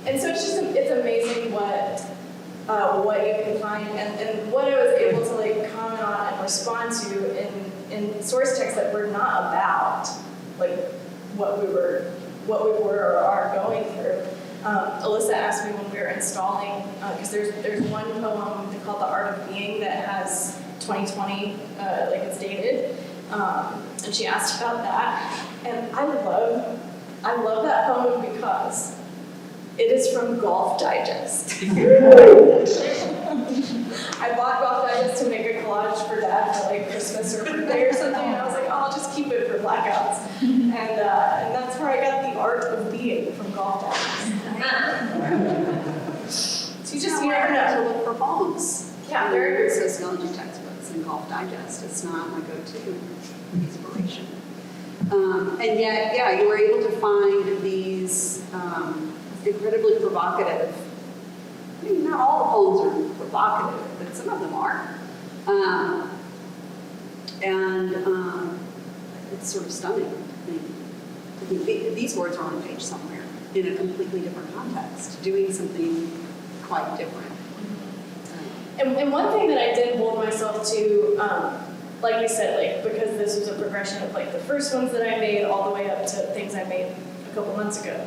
And so it's amazing what you can find and what I was able to like comment on and respond to in source texts that were not about like what we were or are going through. Alyssa asked me when we were installing, because there's one poem called The Art of Being that has 2020, like it's dated, and she asked about that, and I love that poem because it is from Golf Digest. I bought Golf Digest to make a collage for Dad for like Christmas or birthday or something, and I was like, oh, I'll just keep it for blackouts, and that's where I got The Art of Being from Golf Digest. So you never know. To look for poems. Yeah, there very are sociology textbooks and Golf Digest. It's not my go-to inspiration. And yet, yeah, you were able to find these incredibly provocative. I mean, not all the poems are provocative, but some of them are. It's sort of stunning. I mean, these words are on a page somewhere in a completely different context, doing something quite different. And one thing that I did hold myself to, like you said, like because this was a progression of like the first ones that I made all the way up to things I made a couple months ago.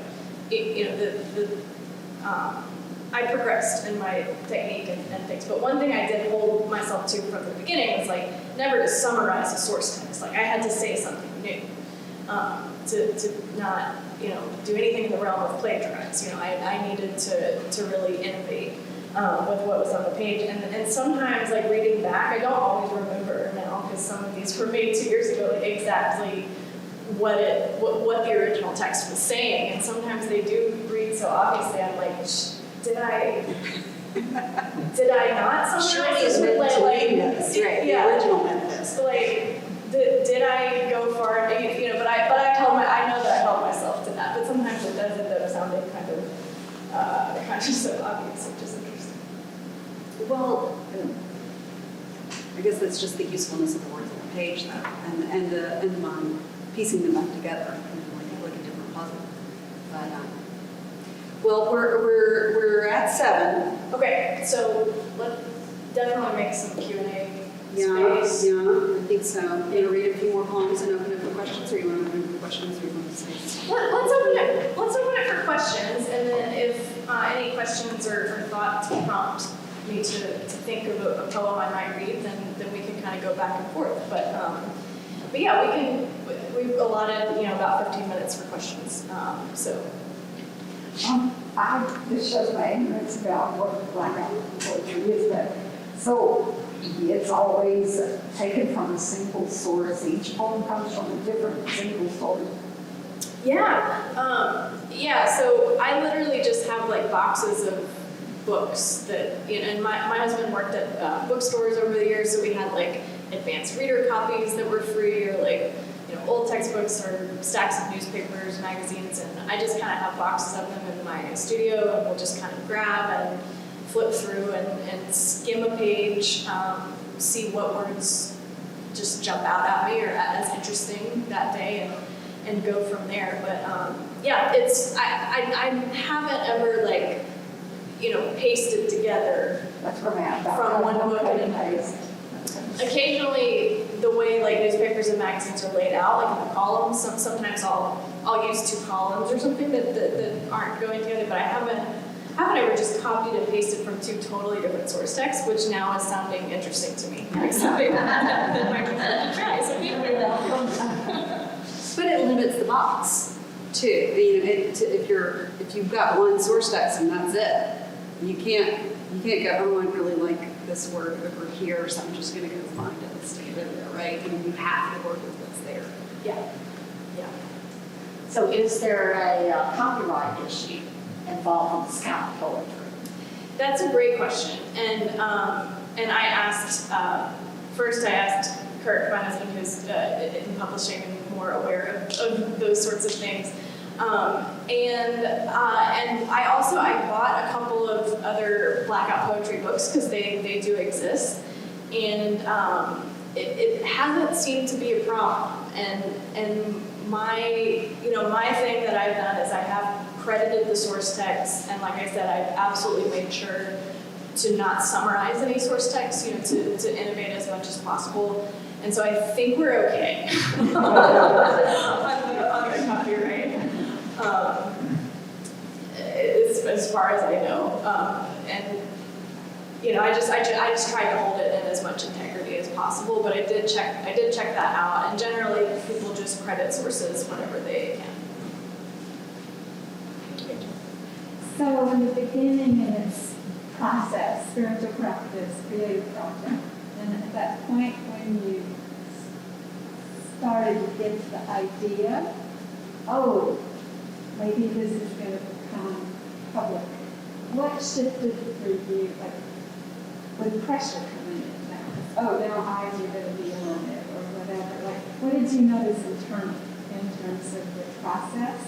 I progressed in my technique and things, but one thing I did hold myself to from the beginning was like never to summarize a source text. Like I had to say something new, to not do anything in the realm of plagiarize. I needed to really innovate with what was on the page, and sometimes like reading back, I don't always remember now because some of these were made 2 years ago, like exactly what the original text was saying, and sometimes they do read so obviously. I'm like, did I not summarize it? Right, yeah, the original Memphis. like did I go far? But I know that I held myself to that. But sometimes it does end up sounding kind of so obvious, which is interesting. Well, I guess that's just the usefulness of the words on the page, though, and the mind piecing them back together, like a different puzzle. But well, we're at 7. Okay, so let's definitely make some Q&A Yeah, space. yeah, I think so. You want to read a few more poems and open it for questions, or you want to open it for questions, or you want to say? Let's open it for questions, and then if any questions or thoughts prompt me to think of a poem I might read, then we can kind of go back and forth. But yeah, we've allotted about 15 minutes for questions. This shows my ignorance about what Blackout Poetry is, but so it's always taken from a single source. Each poem comes from a different single source. Yeah, so I literally just have like boxes of books that, and my husband worked at bookstores over the years, so we had like advanced reader copies that were free, or like old textbooks or stacks of newspapers, magazines, and I just kind of have boxes of them in my studio, and we'll just kind of grab and flip through and skim a page, see what words just jump out at me or as interesting that day, and go from there. But yeah, I haven't ever like pasted together That's where I'm at. from one book and paste. occasionally the way like newspapers and magazines are laid out, like in the columns, sometimes I'll use 2 columns or something that aren't going together, but I haven't ever just copied and pasted from 2 totally different source texts, which now is sounding interesting to me. I'm excited that might be fun to try. So But it limits the box too. If you've got one source text and that's it, you can't go, oh, I really like this word over here, so I'm just going to go find it and stick it in there, right? I mean, you have to work with what's there. Yeah. Yeah. So is there a copyright issue involved in this kind of poetry? That's a great question, and I asked first. I asked Kurt, my husband, who's in publishing and more aware of those sorts of things, and I bought a couple of other Blackout Poetry books because they do exist, and it hasn't seemed to be a problem, and my thing that I've done is I have credited the source text, and like I said, I've absolutely made sure to not summarize any source text, to innovate as much as possible. And so I think we're okay on the copyright, as far as I know. And I just tried to hold it in as much integrity as possible. But I did check that out, and generally people just credit sources whenever they can. So in the beginning of its process, spiritual practice, creative project, and at that point when you started to get the idea, oh, maybe this is going to become public, what shifted for you, like, with pressure coming in now? Oh, now eyes are going to be on it, or whatever. Like, what did you notice in terms of the process?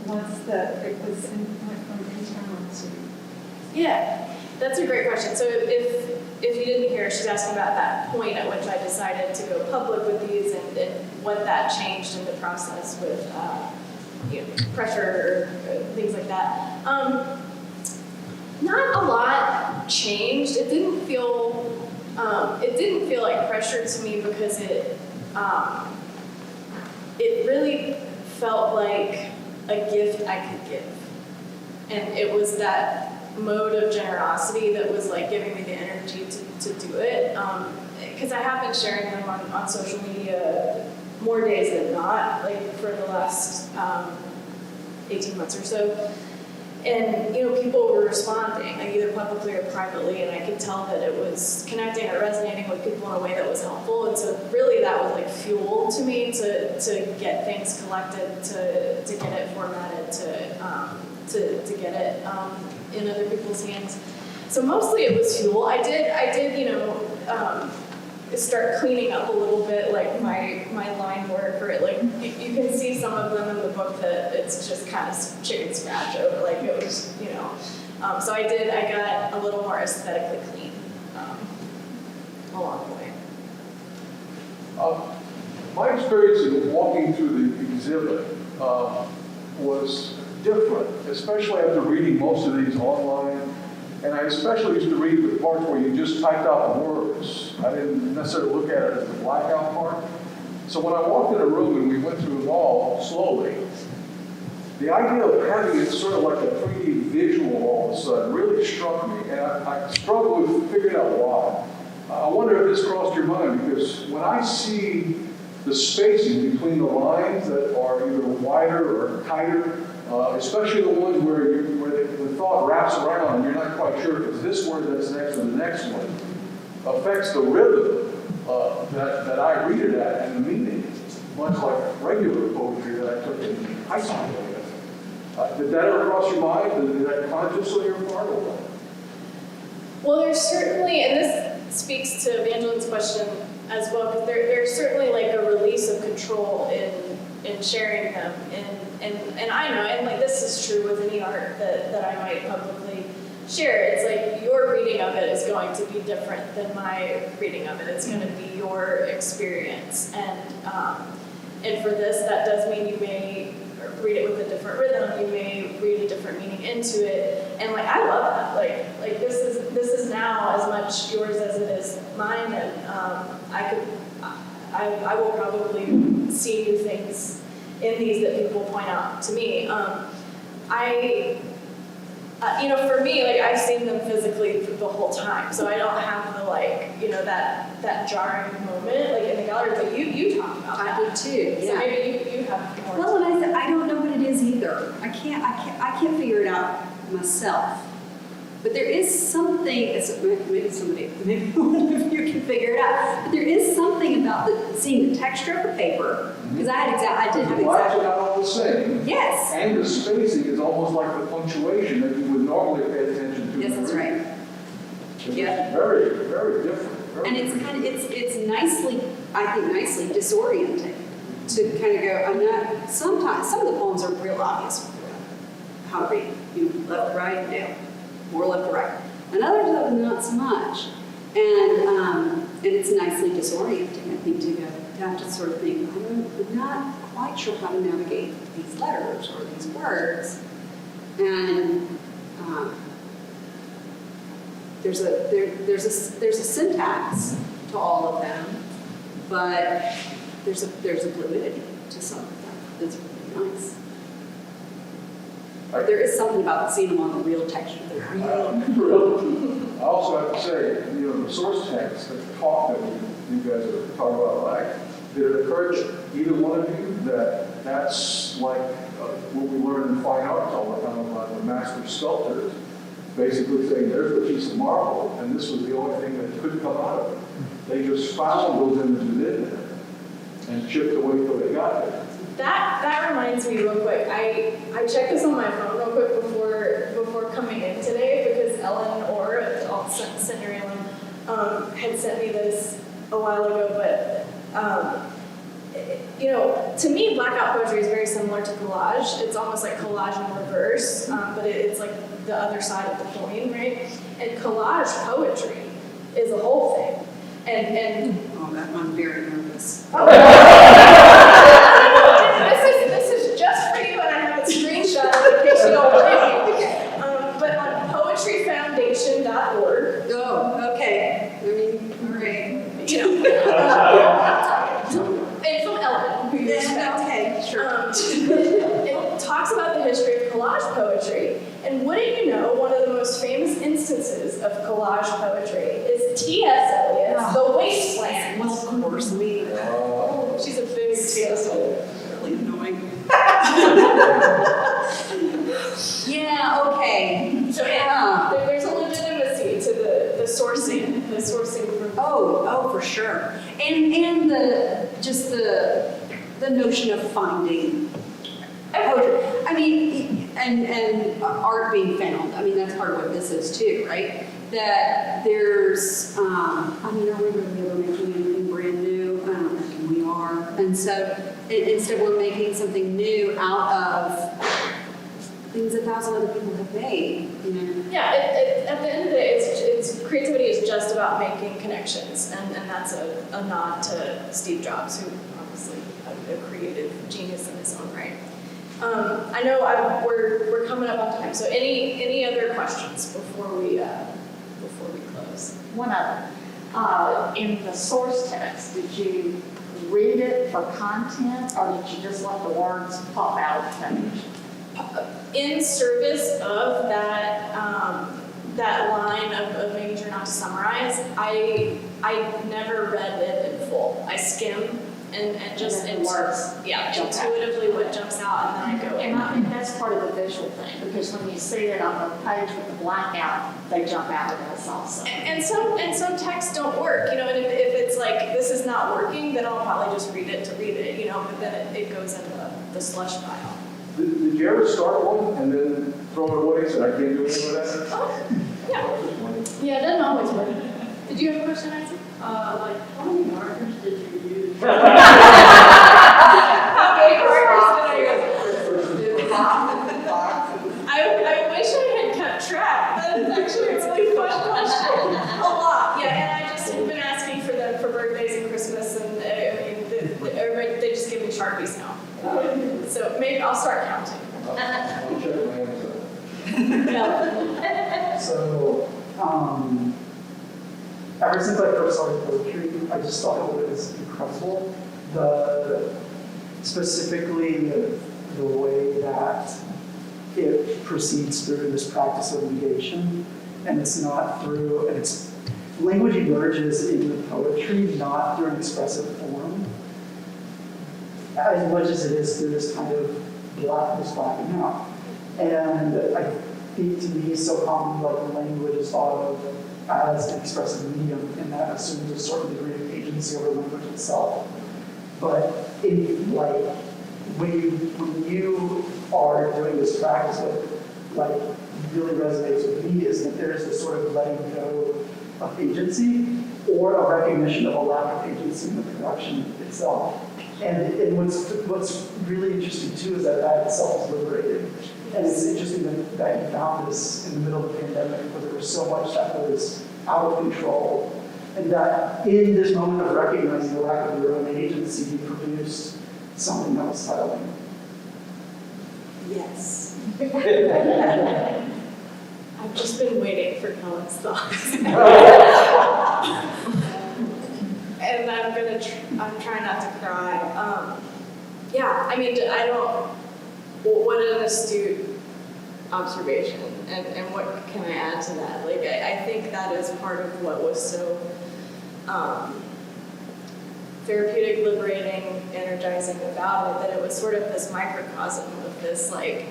Once it was went from internal to... Yeah, that's a great question. So if you didn't hear, she's asking about that point at which I decided to go public with these, and what that changed in the process with pressure or things like that. Not a lot changed. It didn't feel like pressure to me because it really felt like a gift I could give. And it was that mode of generosity that was like giving me the energy to do it. Because I have been sharing them on social media more days than not, like for the last 18 months or so. And people were responding, like either publicly or privately, and I could tell that it was connecting or resonating with people in a way that was helpful. And so really that was like fuel to me to get things collected, to get it formatted, to get it in other people's hands. So mostly it was fuel. I did start cleaning up a little bit, like my line work, or like you can see some of them in the book that it's just kind of chicken scratch over, like it was, so I got a little more aesthetically clean along the way. My experience in walking through the exhibit was different, especially after reading most of these online. And I especially used to read the parts where you just typed out the words. I didn't necessarily look at it as the blackout part. So when I walked in a room and we went through it all slowly, the idea of having it sort of like a 3D visual all of a sudden really struck me. And I struggled with figuring out why. I wonder if this crossed your mind, because when I see the spacing between the lines that are either wider or tighter, especially the ones where the thought wraps around and you're not quite sure if it's this word that's next or the next one, affects the rhythm that I read it at and the meaning, much like regular poetry that I took in high school. Did that ever cross your mind? Did that consciously your part or what? Well, there's certainly, and this speaks to Evangeline's question as well, because there's certainly like a release of control in sharing them, and I know, and like this is true with any art that I might publicly share. It's like your reading of it is going to be different than my reading of it. It's going to be your experience, and for this, that does mean you may read it with a different rhythm. You may read a different meaning into it, and like I love that. Like this is now as much yours as it is mine, and I will probably see new things in these that people point out to me. For me, like I've seen them physically the whole time, so I don't have the that jarring moment like in the gallery. But you talk about that. I did too. So Yeah. maybe you have more. Well, and I don't know what it is either. I can't figure it out myself. But there is something, maybe one of you can figure it out, but there is something about seeing the texture of the paper, because I did have The lines are exactly. not all the same. Yes. And the spacing is almost like the punctuation that you would normally pay attention to. Yes, that's right. It's Yeah. very, very different. Very And it's different. kind of, it's nicely, I think nicely disorienting to kind of go, I'm not, sometimes, some of the poems are real obvious how to read, left to right, down, more left to right. And others of them, not so much. And it's nicely disorienting, I think, to have to sort of think, I'm not quite sure how to navigate these letters or these words. And there's a syntax to all of them, but there's a fluidity to some of them that's really nice. There is something about seeing them on the real texture. They're real. I also have to say, the source text, the talk that you guys are talking about, did it occur to either one of you that that's like what we learn in fine arts all the time about the master sculptors, basically saying there's the piece of marble, and this was the only thing that could come out of it. They just found those images in there and chipped away till they got there. That reminds me real quick. I checked this on my phone real quick before coming in today because Ellen or Senator Ellen had sent me this a while ago. But to me, blackout poetry is very similar to collage. It's almost like collage in reverse, but it's like the other side of the coin, right? And collage poetry is a whole thing. And I'm very nervous. This is just for you, and I have a screenshot in case you don't believe me. But on poetryfoundation.org. Oh, okay. I mean, all right. And from Ellen, who you respect. Okay, sure. It talks about the history of collage poetry, and wouldn't you know, one of the most famous instances of collage poetry is T.S. Eliot's The Wasteland. Well, of course, me. She's a big T.S. Eliot. Really annoying. Yeah, okay. So there's a legitimacy to the sourcing from. Oh, for sure. And the notion of finding poetry. I mean, and art being found. I mean, that's part of what this is too, right? That there's, are we really ever making anything brand new? I don't reckon we are. And so instead we're making something new out of things 1,000 other people have made, Yeah, at the end of the day, it's creativity is just about making connections, and that's a nod to Steve Jobs, who obviously a creative genius in his own right. I know we're coming up on time, so any other questions before we close? One other. In the source text, did you read it for content, or did you just let the words pop out of the page? In service of that line of making sure not to summarize, I never read it in full. I skim and just intuitively what jumps out, and then I go in. And I think that's part of the visual thing, because when you see it on the page with the blackout, they jump out at us also. And some texts don't work, and if it's like this is not working, then I'll probably just read it to read it, but then it goes into the slush pile. Did you ever start one and then throw it away and say, I can't do anything with that? Oh, yeah. Yeah, it doesn't always work. Did you have a question, Isaac? How many markers did you use? How many markers did I use? I wish I had kept track. That is actually a really fun question. A lot, yeah, and I just have been asking for them for birthdays and Christmas, and everybody, they just give me Sharpies now. So maybe I'll start counting. I'll check my answer. So, ever since I first started poetry, I just thought it was incredible. Specifically the way that it proceeds through this practice of negation, and it's not through, and it's language emerges in the poetry, not through an expressive form, as much as it is through this kind of blacking out. And think to me so commonly like language is thought of as an expressive medium, and that assumes a certain degree of agency over language itself. But in like when you are doing this practice, what like really resonates with me is that there is this sort of letting go of agency or a recognition of a lack of agency in the production itself. And what's really interesting too is that itself is liberating. And it's interesting that you found this in the middle of the pandemic where there was so much that was out of control. And that in this moment of recognizing the lack of your own agency, you produced something that was settling. Yes. I've just been waiting for Cohen's thoughts. And I'm trying not to cry. Yeah, I mean, what an astute observation, and what can I add to that? Like, I think that is part of what was so therapeutic, liberating, energizing about it, that it was sort of this microcosm of this, like,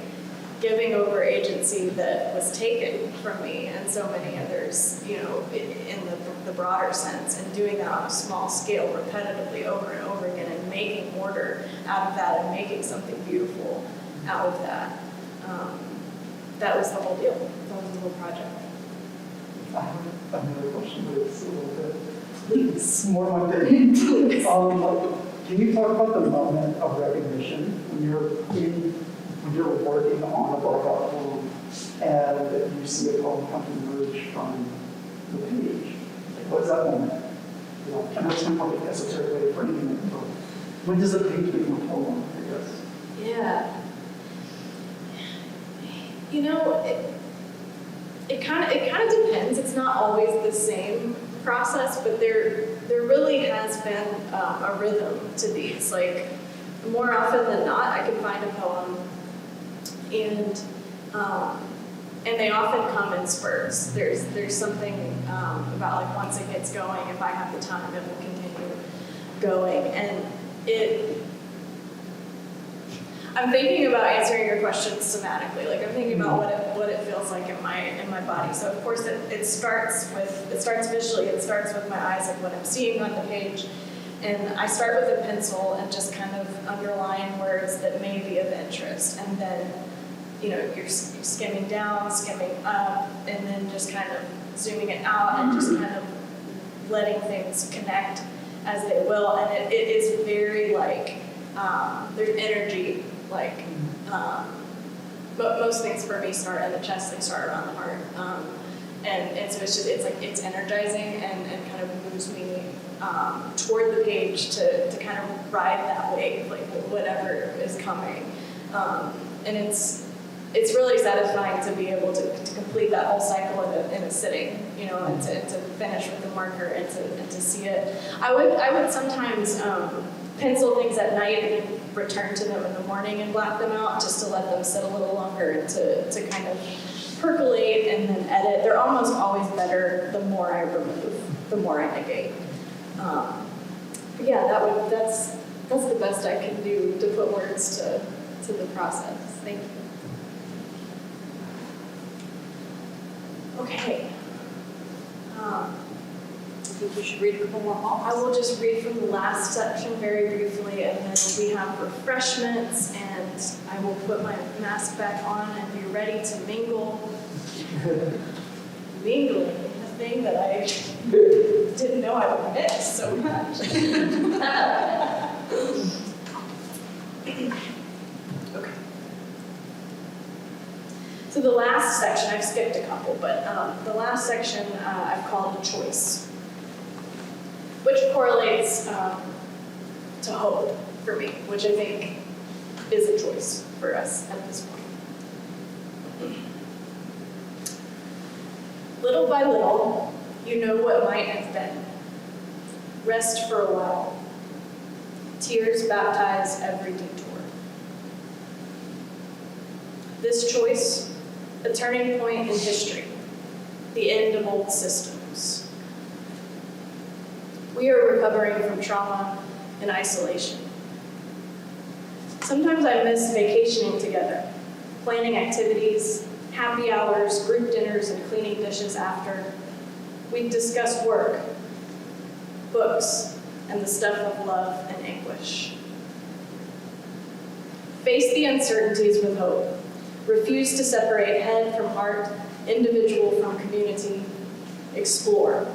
giving over agency that was taken from me and so many others, you know, in the broader sense, and doing that on a small scale repetitively over and over again, and making order out of that and making something beautiful out of that. That was the whole deal. That was the whole project. I have another question, but it's a little bit Please. more mundane. Can you talk about the moment of recognition when you're working on a blackout poem and you see a poem come to emerge from the page? Like, what is that moment? You know, and that's kind of like an esoteric way of framing it. But when does the page become a poem, I guess? Yeah. You know, it kind of depends. It's not always the same process, but there really has been a rhythm to these. Like, more often than not, I can find a poem, and they often come in spurts. There's something about, like, once it gets going, if I have the time, it will continue going, and I'm thinking about answering your question somatically. Like, I'm thinking about what it feels like in my body. So of course it starts visually. It starts with my eyes, like what I'm seeing on the page, and I start with a pencil and just kind of underline words that may be of interest, and then, you know, you're skimming down, skimming up, and then just kind of zooming it out and just kind of letting things connect as they will. And it is very like there's energy. Like, but most things for me start in the chest, they start around the heart. And so it's energizing and kind of moves me toward the page to kind of ride that wave, like whatever is coming. And it's really satisfying to be able to complete that whole cycle in a sitting, you know, and to finish with the marker and to see it. I would sometimes pencil things at night and return to them in the morning and black them out, just to let them sit a little longer and to kind of percolate and then edit. They're almost always better the more I remove, the more I negate. But yeah, that's the best I can do to put words to the process. Thank you. Okay. I think you should read a couple more poems. I will just read from the last section very briefly, and then we have refreshments, and I will put my mask back on and be ready to mingle. Mingling, a thing that I didn't know I would miss so much. Okay. So the last section, I've skipped a couple, but the last section I've called choice, which correlates to hope for me, which I think is a choice for us at this point. Little by little, you know what might have been. Rest for a while. Tears baptize every detour. This choice, a turning point in history, the end of old systems. We are recovering from trauma and isolation. Sometimes I miss vacationing together, planning activities, happy hours, group dinners, and cleaning dishes after. We'd discuss work, books, and the stuff of love and anguish. Face the uncertainties with hope. Refuse to separate head from heart, individual from community. Explore.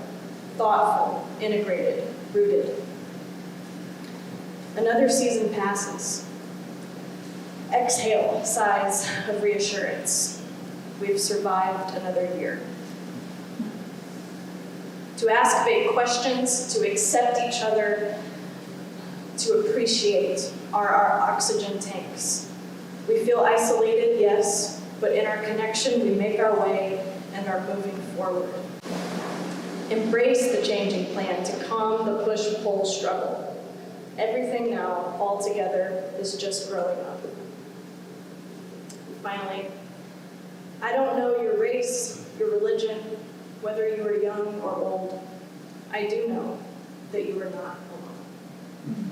Thoughtful, integrated, rooted. Another season passes. Exhale sighs of reassurance. We've survived another year. To ask big questions, to accept each other, to appreciate are our oxygen tanks. We feel isolated, yes, but in our connection we make our way and are moving forward. Embrace the changing plan to calm the push-pull struggle. Everything now, all together, is just growing up. Finally, I don't know your race, your religion, whether you are young or old. I do know that you are not alone.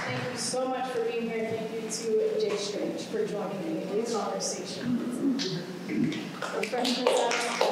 Thank you so much for being here. Thank you to Jay Strange for joining me in these conversations. Refreshments out.